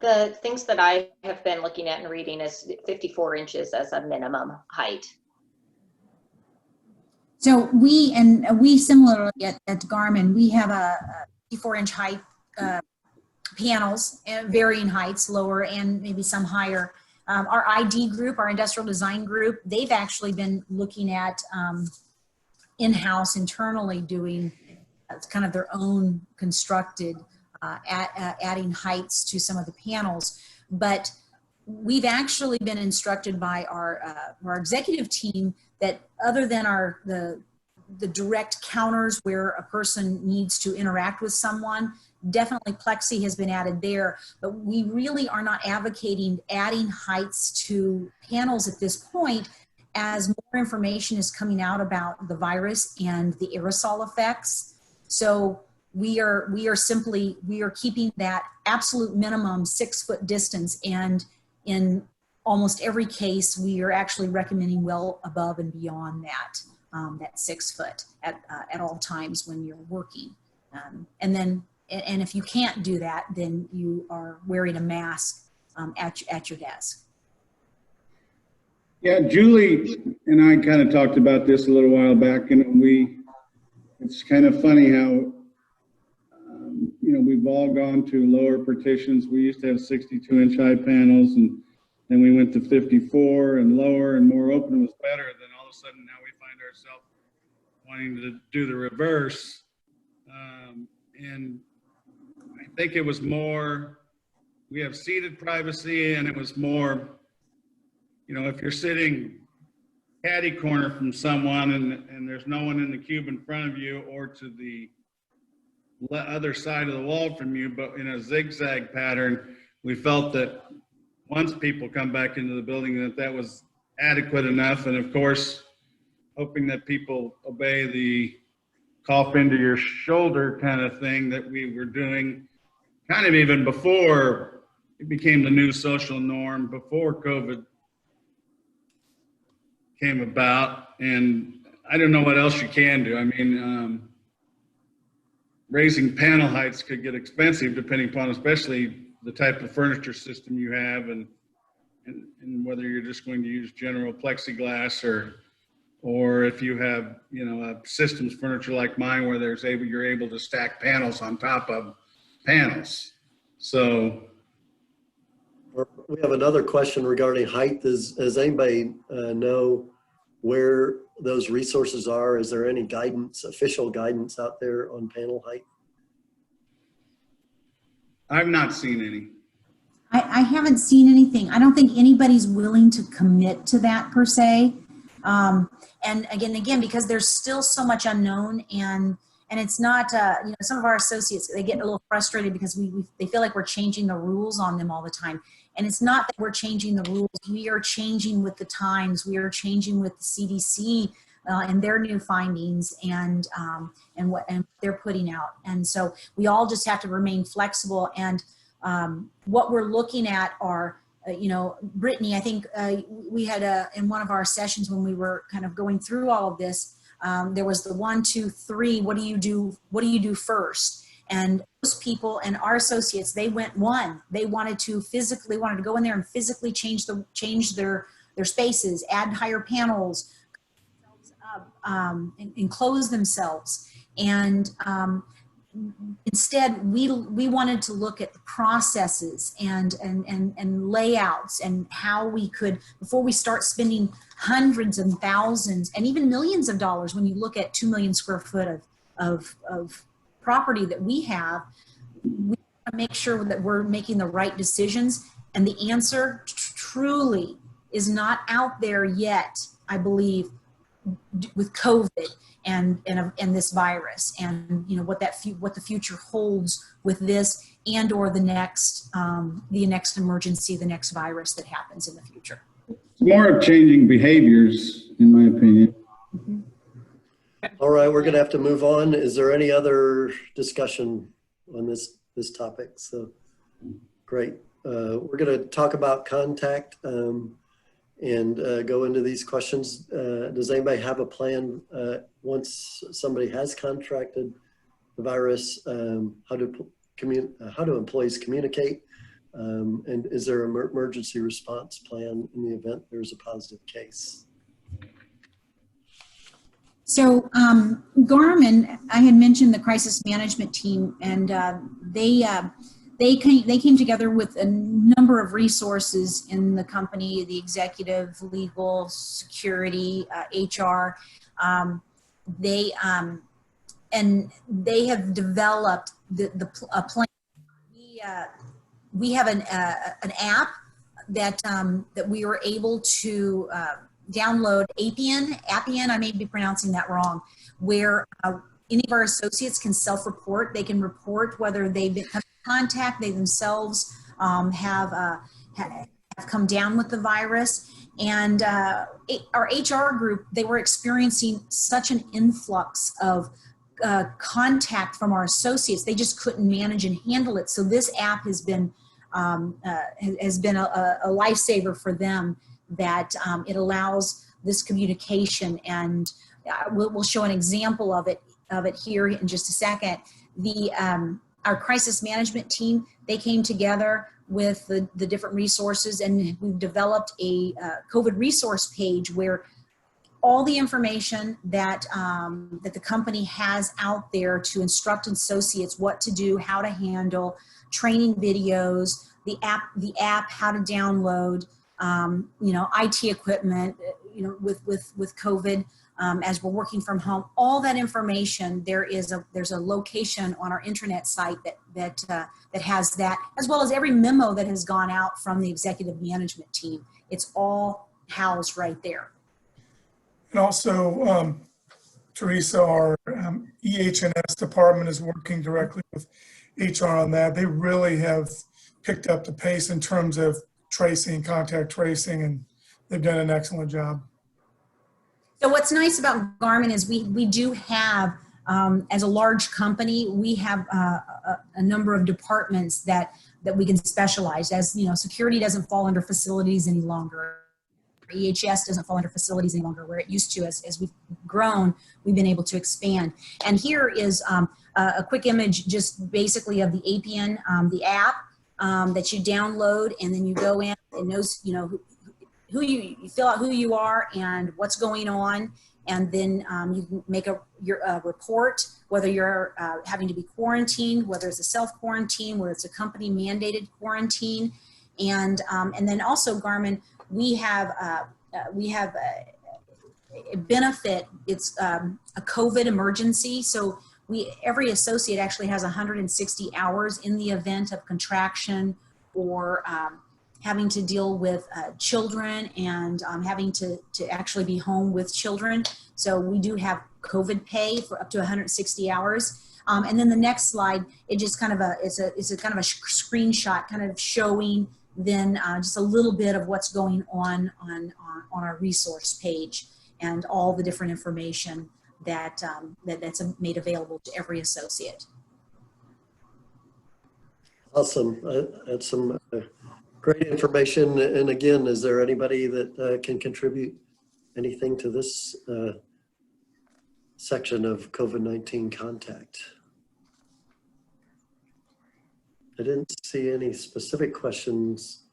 The things that I have been looking at and reading is 54 inches as a minimum height. So we similarly at Garmin, we have a 54-inch height panels, varying heights, lower and maybe some higher. Our ID group, our industrial design group, they've actually been looking at in-house internally doing kind of their own constructed adding heights to some of the panels. But we've actually been instructed by our executive team that other than the direct counters where a person needs to interact with someone, definitely plexi has been added there, but we really are not advocating adding heights to panels at this point, as more information is coming out about the virus and the aerosol effects. So we are keeping that absolute minimum 6-foot distance, and in almost every case we are actually recommending well above and beyond that that 6 foot at all times when you're working. And if you can't do that, then you are wearing a mask at your desk. Yeah, Julie and I kind of talked about this a little while back, and it's kind of funny how, you know, we've all gone to lower partitions. We used to have 62-inch high panels, and then we went to 54 and lower and more open was better. Then all of a sudden now we find ourselves wanting to do the reverse. And I think it was more, we have seated privacy, and it was more, you know, if you're sitting catty corner from someone and there's no one in the cube in front of you or to the other side of the wall from you, but in a zigzag pattern, we felt that once people come back into the building that was adequate enough. And of course, hoping that people obey the cough into your shoulder kind of thing that we were doing kind of even before it became the new social norm, before COVID came about. And I don't know what else you can do. I mean, raising panel heights could get expensive depending upon especially the type of furniture system you have and whether you're just going to use general plexiglass or if you have, you know, a systems furniture like mine where you're able to stack panels on top of panels. So we have another question regarding height. Does anybody know where those resources are? Is there any guidance, official guidance out there on panel height? I've not seen any. I haven't seen anything. I don't think anybody's willing to commit to that per se. And again, because there's still so much unknown, and it's not, you know, some of our associates, they get a little frustrated because they feel like we're changing the rules on them all the time. And it's not that we're changing the rules. We are changing with the times. We are changing with the CDC and their new findings and what they're putting out. And so we all just have to remain flexible. And what we're looking at are, you know, Brittany, I think we had in one of our sessions when we were kind of going through all of this, there was the 1, 2, 3. What do you do first? And those people and our associates, they went one. They wanted to go in there and physically change their spaces, add higher panels, enclose themselves. And instead, we wanted to look at the processes and layouts and how we could, before we start spending hundreds and thousands and even millions of dollars, when you look at 2 million square foot of property that we have, we want to make sure that we're making the right decisions. And the answer truly is not out there yet, I believe, with COVID and this virus, and you know what the future holds with this and or the next emergency, the next virus that happens in the future. It's more of changing behaviors, in my opinion. Mm-hmm. All right, we're going to have to move on. Is there any other discussion on this topic? So great. We're going to talk about contact and go into these questions. Does anybody have a plan once somebody has contracted the virus? How do employees communicate And is there an emergency response plan in the event there's a positive case? So Garmin, I had mentioned the crisis management team, and they came together with a number of resources in the company: the executive, legal, security, HR. They have developed a plan. We have an app that we were able to download. Appian, I may be pronouncing that wrong, where any of our associates can self-report. They can report whether they've been in contact, they themselves have come down with the virus. And our HR group, they were experiencing such an influx of contact from our associates. They just couldn't manage and handle it. So this app has been a lifesaver for them, that it allows this communication. And we'll show an example of it here in just a second. Our crisis management team, they came together with the different resources, and we've developed a COVID resource page where all the information that the company has out there to instruct associates what to do, how to handle, training videos, the app, how to download, IT equipment, with COVID, as we're working from home, all that information, there's a location on our intranet site that has that, as well as every memo that has gone out from the executive management team. It's all housed right there. And also, Teresa, our EH&S department is working directly with HR on that. They really have picked up the pace in terms of tracing, contact tracing, and they've done an excellent job. So what's nice about Garmin is we do have, as a large company, we have a number of departments that we can specialize. As you know, security doesn't fall under facilities any longer. EHS doesn't fall under facilities any longer, where it used to. As we've grown, we've been able to expand. And here is a quick image, just basically of the Appian, the app that you download, and then you go in. It knows, who you fill out who you are and what's going on, and then you can make your report, whether you're having to be quarantined, whether it's a self-quarantine, whether it's a company mandated quarantine, and then also Garmin, we have a benefit. It's a COVID emergency, so every associate actually has 160 hours in the event of contraction or having to deal with children and having to actually be home with children. So we do have COVID pay for up to 160 hours. And then the next slide, it just kind of it's a kind of a screenshot, kind of showing then just a little bit of what's going on our resource page and all the different information that's made available to every associate. Awesome. That's some great information. And again, is there anybody that can contribute anything to this section of COVID-19 contact? I didn't see any specific questions.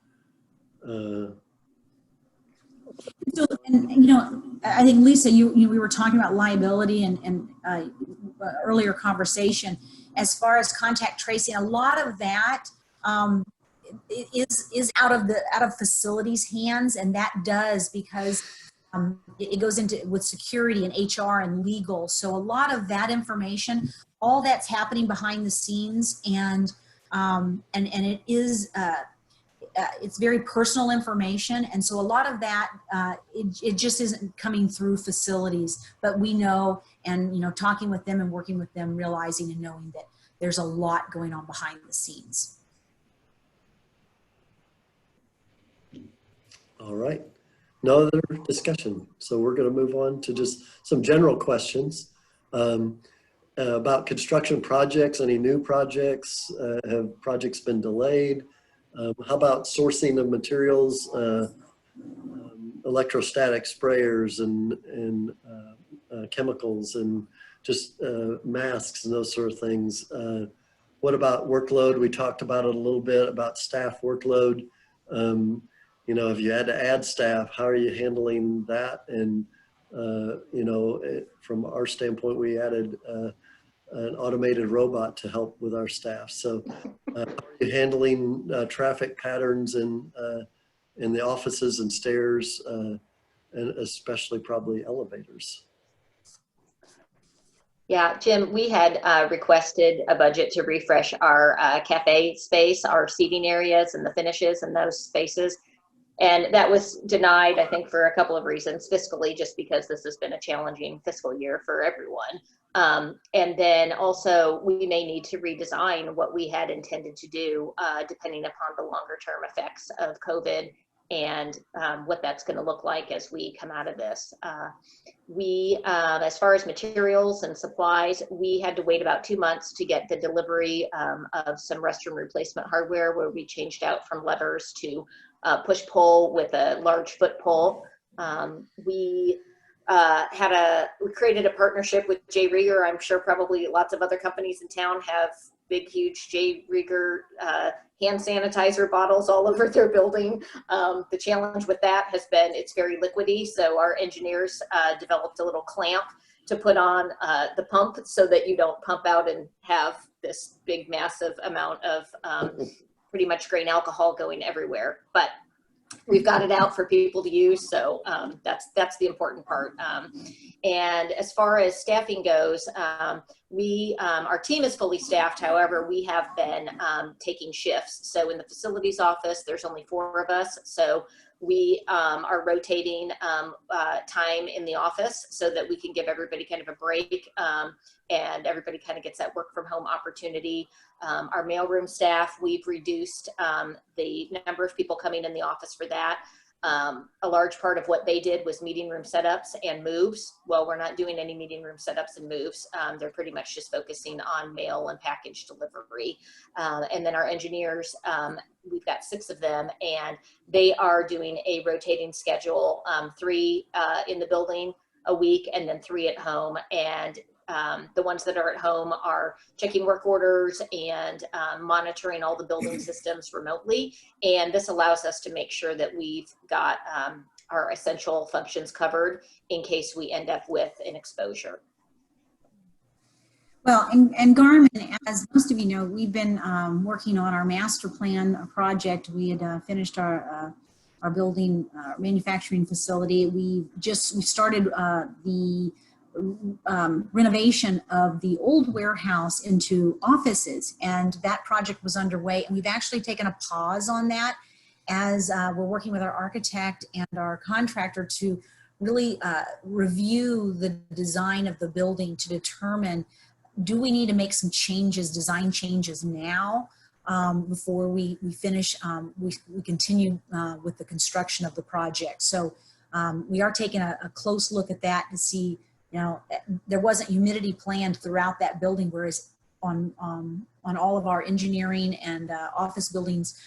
So, and I think Lisa, we were talking about liability and earlier conversation. As far as contact tracing, a lot of that is out of facilities' hands, and that does because it goes into with security and HR and legal. So a lot of that information, all that's happening behind the scenes, and it is it's very personal information, and so a lot of that it just isn't coming through facilities. But we know, and talking with them and working with them, realizing and knowing that there's a lot going on behind the scenes. All right, no other discussion. So we're going to move on to just some general questions about construction projects. Any new projects? Have projects been delayed? How about sourcing of materials, electrostatic sprayers and chemicals and just masks and those sort of things? what about workload? We talked about it a little bit about staff workload. You know, if you had to add staff, how are you handling that? And, you know, from our standpoint, we added an automated robot to help with our staff. So how are you handling traffic patterns in the offices and stairs, and especially probably elevators? Yeah, Jim, we had requested a budget to refresh our cafe space, our seating areas and the finishes in those spaces. And that was denied, I think, for a couple of reasons. Fiscally, just because this has been a challenging fiscal year for everyone. And then also, we may need to redesign what we had intended to do, depending upon the longer term effects of COVID and what that's going to look like as we come out of this. As far as materials and supplies, we had to wait about 2 months to get the delivery of some restroom replacement hardware, where we changed out from levers to push-pull with a large foot pull. We created a partnership with J. Rieger. I'm sure probably lots of other companies in town have big, huge J. Rieger hand sanitizer bottles all over their building. The challenge with that has been it's very liquidy, so our engineers developed a little clamp to put on the pump so that you don't pump out and have this big, massive amount of pretty much grain alcohol going everywhere. But we've got it out for people to use, so that's the important part. And as far as staffing goes, our team is fully staffed. However, we have been taking shifts. So in the facilities office, there's only 4 of us. So we are rotating time in the office so that we can give everybody kind of a break, and everybody kind of gets that work from home opportunity. Our mailroom staff, we've reduced the number of people coming in the office for that. A large part of what they did was meeting room setups and moves. Well, we're not doing any meeting room setups and moves. They're pretty much just focusing on mail and package delivery. And then our engineers, we've got 6 of them, and they are doing a rotating schedule, 3 in the building a week and then 3 at home. And the ones that are at home are checking work orders and monitoring all the building systems remotely. And this allows us to make sure that we've got our essential functions covered in case we end up with an exposure. Well, and Garmin, as most of you know, we've been working on our master plan project. We had finished our building manufacturing facility. We started the renovation of the old warehouse into offices, and that project was underway, and we've actually taken a pause on that as we're working with our architect and our contractor to really review the design of the building to determine, do we need to make some changes, design changes now before we finish, we continue with the construction of the project. So we are taking a close look at that to see, you know, there wasn't humidity planned throughout that building, whereas on all of our engineering and office buildings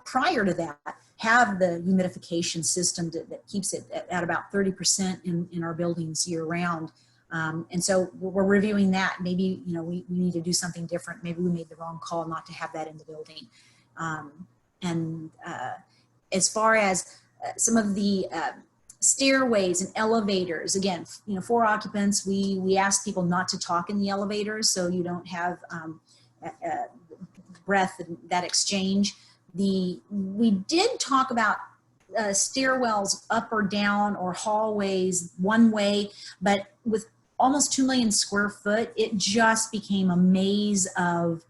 prior to that have the humidification system that keeps it at about 30% in our buildings year round. And so we're reviewing that. Maybe, you know, we need to do something different. Maybe we made the wrong call not to have that in the building. As far as some of the stairways and elevators, again, you know, 4 occupants, we ask people not to talk in the elevators so you don't have breath and that exchange. We did talk about stairwells up or down or hallways one way, but with almost 2 million square foot, it just became a maze of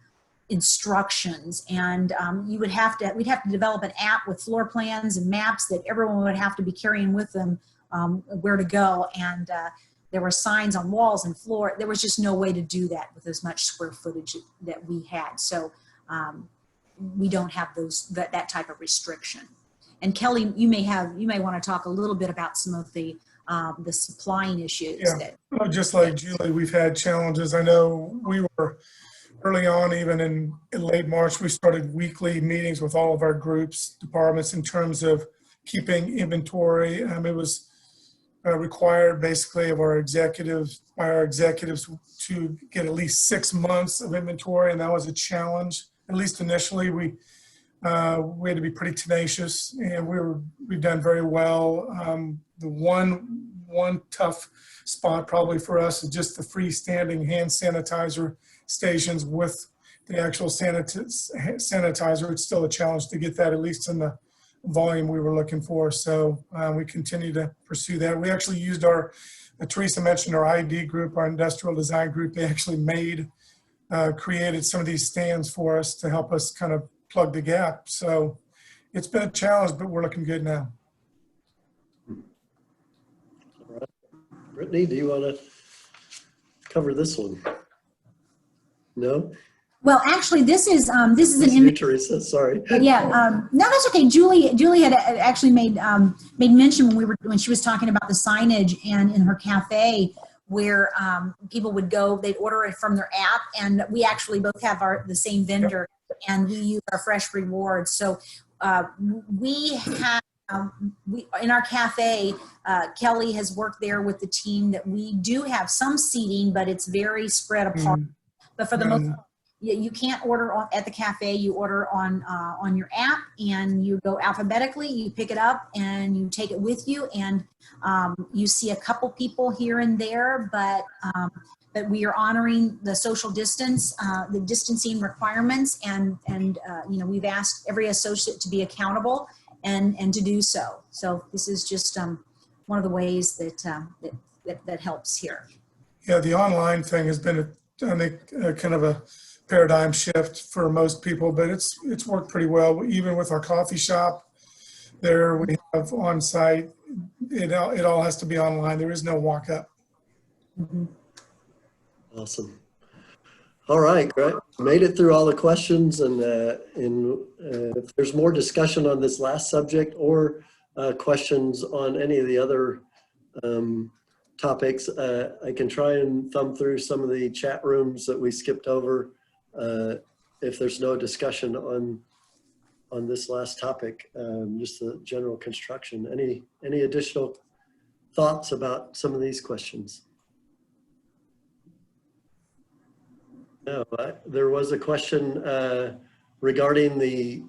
instructions, and we'd have to develop an app with floor plans and maps that everyone would have to be carrying with them where to go, and there were signs on walls and floor. There was just no way to do that with as much square footage that we had. So we don't have that type of restriction. And Kelly, you may want to talk a little bit about some of the supplying issues. Yeah, well, just like Julie, we've had challenges. I know we were early on, even in late March, we started weekly meetings with all of our groups, departments, in terms of keeping inventory. It was required basically of our executives, by our executives, to get at least 6 months of inventory, and that was a challenge. At least initially, we had to be pretty tenacious, and we've done very well. The one tough spot probably for us is just the freestanding hand sanitizer stations with the actual sanitizer. It's still a challenge to get that at least in the volume we were looking for. So we continue to pursue that. We actually used Teresa mentioned our ID group, our industrial design group. They actually created some of these stands for us to help us kind of plug the gap. So it's been a challenge, but we're looking good now. All right. Brittany, do you want to cover this one? No? Well, actually, this is an image. Teresa, sorry. Yeah, no, that's okay. Julie had actually made mention when she was talking about the signage and in her cafe where people would go, they'd order it from their app, and we actually both have the same vendor, and we use our Fresh Rewards. So we have. In our cafe, Kelly has worked there with the team that we do have some seating, but it's very spread apart. But for the most part, you can't order at the cafe. You order on your app, and you go alphabetically. You pick it up and you take it with you, and you see a couple people here and there, but we are honoring the social distance, the distancing requirements, and we've asked every associate to be accountable and to do so. So this is just one of the ways that helps here. Yeah, the online thing has been, I think, kind of a paradigm shift for most people, but it's worked pretty well. Even with our coffee shop, there we have on site. It all has to be online. There is no walk up. Mm-hmm. Awesome. All right, great. Made it through all the questions, and if there's more discussion on this last subject or questions on any of the other topics, I can try and thumb through some of the chat rooms that we skipped over. If there's no discussion on this last topic, just the general construction. Any additional thoughts about some of these questions? No, there was a question regarding the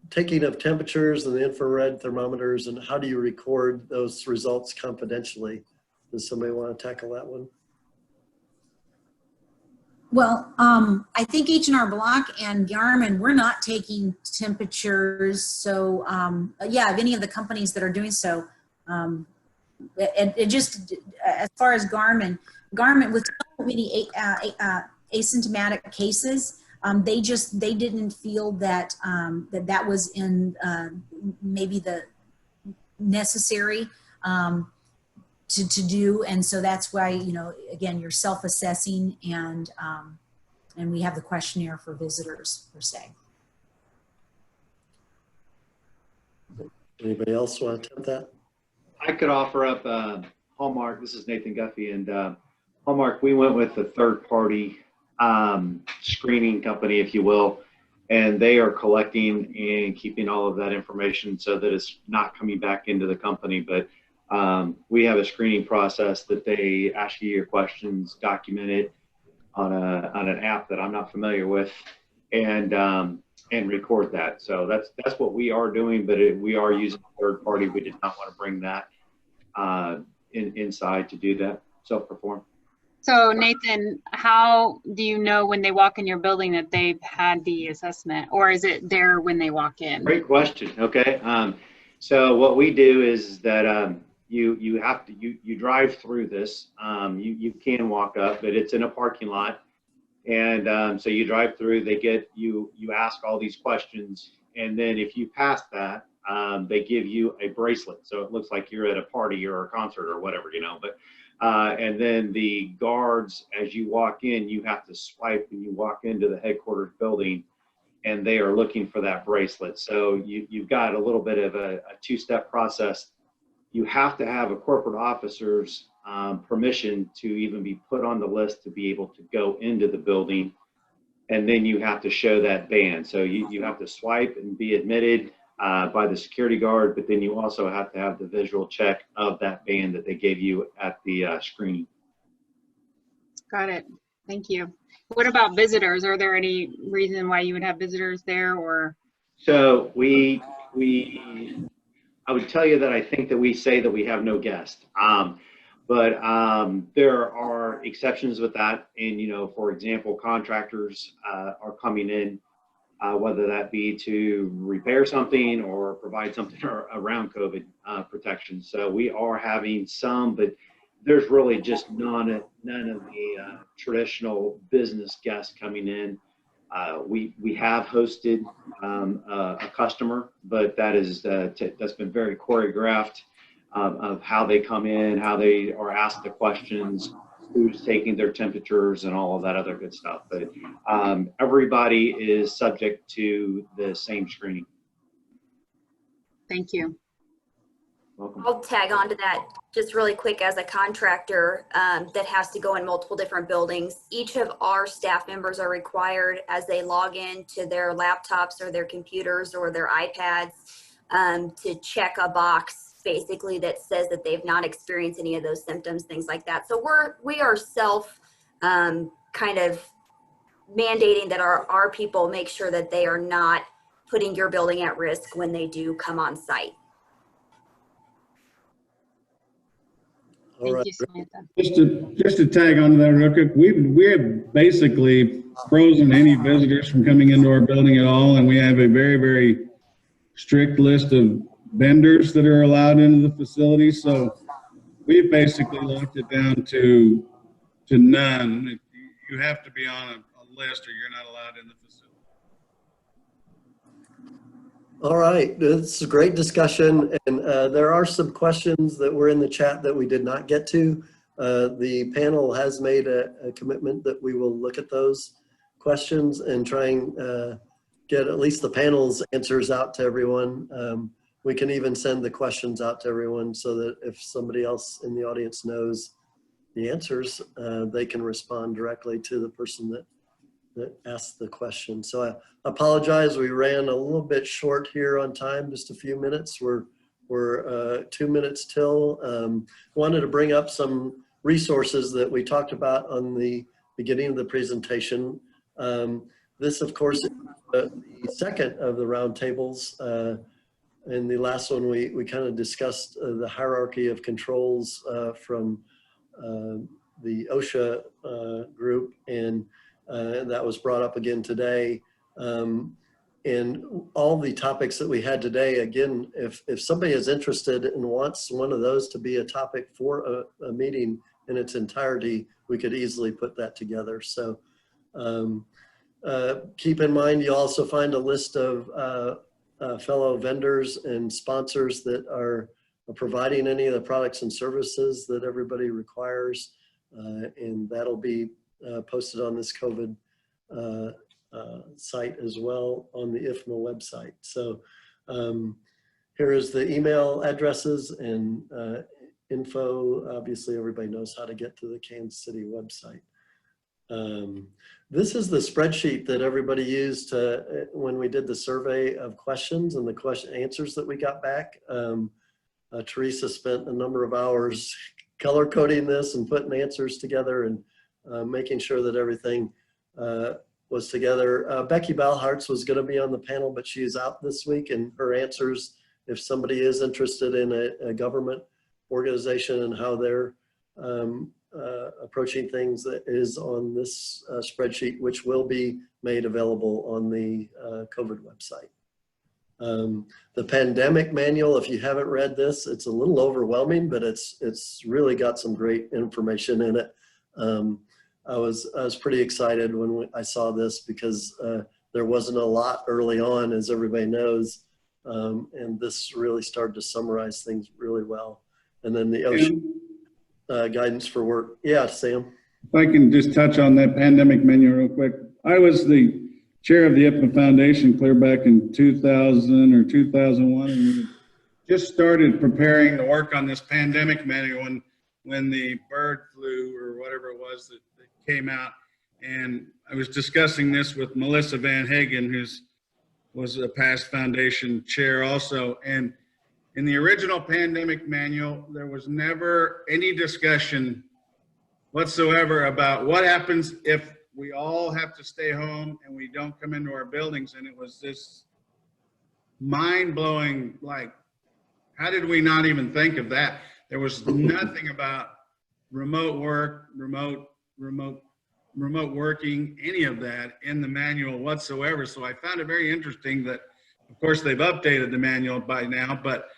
taking of temperatures and the infrared thermometers, and how do you record those results confidentially? Does somebody want to tackle that one? Well, I think H&R Block and Garmin, we're not taking temperatures. So yeah, of any of the companies that are doing so, it just, as far as Garmin with so many asymptomatic cases, they didn't feel that that was in maybe the necessary to do, and so that's why, again, you're self-assessing, and we have the questionnaire for visitors per se. Anybody else want to attempt that? I could offer up Hallmark. This is Nathan Guffey, and Hallmark, we went with a third-party screening company, if you will, and they are collecting and keeping all of that information so that it's not coming back into the company. But we have a screening process that they ask you your questions, document it on an app that I'm not familiar with, and record that. So that's what we are doing, but we are using a third party. We did not want to bring that inside to do that, self-perform. So Nathan, how do you know when they walk in your building that they've had the assessment, or is it there when they walk in? Great question. Okay. So what we do is that you have to you drive through this. You can walk up, but it's in a parking lot, and so you drive through. You ask all these questions, and then if you pass that, they give you a bracelet, so it looks like you're at a party or a concert or whatever, But and then the guards, as you walk in, you have to swipe when you walk into the headquarters building, and they are looking for that bracelet. So you've got a little bit of a two-step process. You have to have a corporate officer's permission to even be put on the list to be able to go into the building. And then you have to show that band. So you have to swipe and be admitted. by the security guard, but then you also have to have the visual check of that band that they gave you at the screening. Got it. Thank you. What about visitors? Are there any reason why you would have visitors there, or? So I would tell you that I think that we say that we have no guests. But there are exceptions with that. And, you know, for example, contractors are coming in, whether that be to repair something or provide something around COVID protection. So we are having some, but there's really just none of the traditional business guests coming in. We have hosted a customer, but that is that's been very choreographed of how they come in, how they are asked the questions, who's taking their temperatures, and all of that other good stuff. But everybody is subject to the same screening. Thank you. Welcome. I'll tag on to that just really quick. As a contractor that has to go in multiple different buildings, each of our staff members are required, as they log in to their laptops or their computers or their iPads, to check a box basically that says that they've not experienced any of those symptoms, things like that. So we are self kind of mandating that our people make sure that they are not putting your building at risk when they do come on site. Thank you, Samantha. Just to tag onto that real quick, we have basically frozen any visitors from coming into our building at all, and we have a very, very strict list of vendors that are allowed into the facility. So we've basically locked it down to none. You have to be on a list or you're not allowed in the facility. All right, this is a great discussion, and there are some questions that were in the chat that we did not get to. The panel has made a commitment that we will look at those questions and try and get at least the panel's answers out to everyone. We can even send the questions out to everyone so that if somebody else in the audience knows the answers, they can respond directly to the person that asked the question. So I apologize, we ran a little bit short here on time, just a few minutes. We're 2 minutes till. Wanted to bring up some resources that we talked about on the beginning of the presentation. This, of course, is the second of the roundtables. In the last one, we kind of discussed the hierarchy of controls from the OSHA group, and that was brought up again today. And all the topics that we had today, again, if somebody is interested and wants one of those to be a topic for a meeting in its entirety, we could easily put that together. So keep in mind, you also find a list of fellow vendors and sponsors that are providing any of the products and services that everybody requires. And that'll be posted on this COVID site as well on the IFMA website. So here is the email addresses and info. Obviously, everybody knows how to get to the Kansas City website. This is the spreadsheet that everybody used when we did the survey of questions and the question answers that we got back. Teresa spent a number of hours color coding this and putting answers together and making sure that everything was together. Becky Balhartz was going to be on the panel, but she's out this week, and her answers, if somebody is interested in a government organization and how they're approaching things, that is on this spreadsheet, which will be made available on the COVID website. The pandemic manual, if you haven't read this, it's a little overwhelming, but it's really got some great information in it. I was pretty excited when I saw this because there wasn't a lot early on, as everybody knows, and this really started to summarize things really well. And then the OSHA guidance for work. Yeah, Sam. If I can just touch on that pandemic menu real quick. I was the chair of the IFMA Foundation clear back in 2000 or 2001, and we just started preparing to work on this pandemic menu when the bird flu or whatever it was that came out. And I was discussing this with Melissa Van Hagen, who's was a past foundation chair also. And in the original pandemic manual, there was never any discussion whatsoever about what happens if we all have to stay home and we don't come into our buildings. And it was this mind-blowing, like, how did we not even think of that? There was nothing about remote work, remote working, any of that in the manual whatsoever. So I found it very interesting that, of course, they've updated the manual by now, but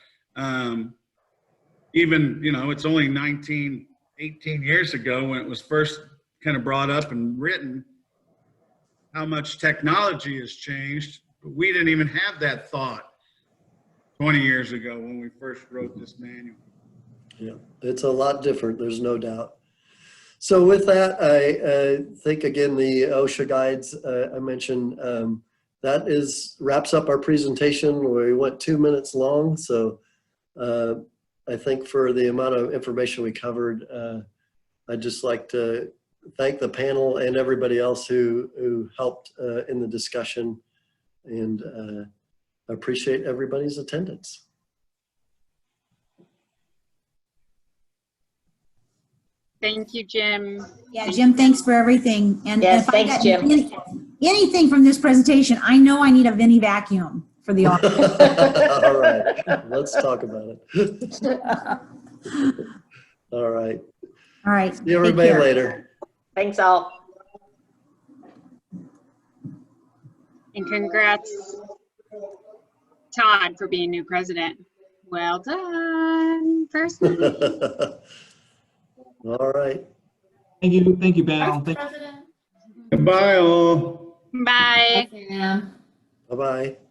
even, you know, it's only 18 years ago when it was first kind of brought up and written, how much technology has changed. But we didn't even have that thought 20 years ago when we first wrote this manual. Yeah, it's a lot different, there's no doubt. So with that, I think, again, the OSHA guides I mentioned, that wraps up our presentation. We went 2 minutes long. So I think for the amount of information we covered, I'd just like to thank the panel and everybody else who helped in the discussion, and appreciate everybody's attendance. Thank you, Jim. Yeah, Jim, thanks for everything. And Yes, if I thanks, got Jim. anything from this presentation, I know I need a Vinny vacuum for the office. All right, let's talk about it. All right. All right. See everybody later. Thanks all. And congrats, Todd, for being new president. Well done. First meeting. All right. Thank you, panel. Vice President. Goodbye, all. Bye. Bye, Sam. Bye-bye.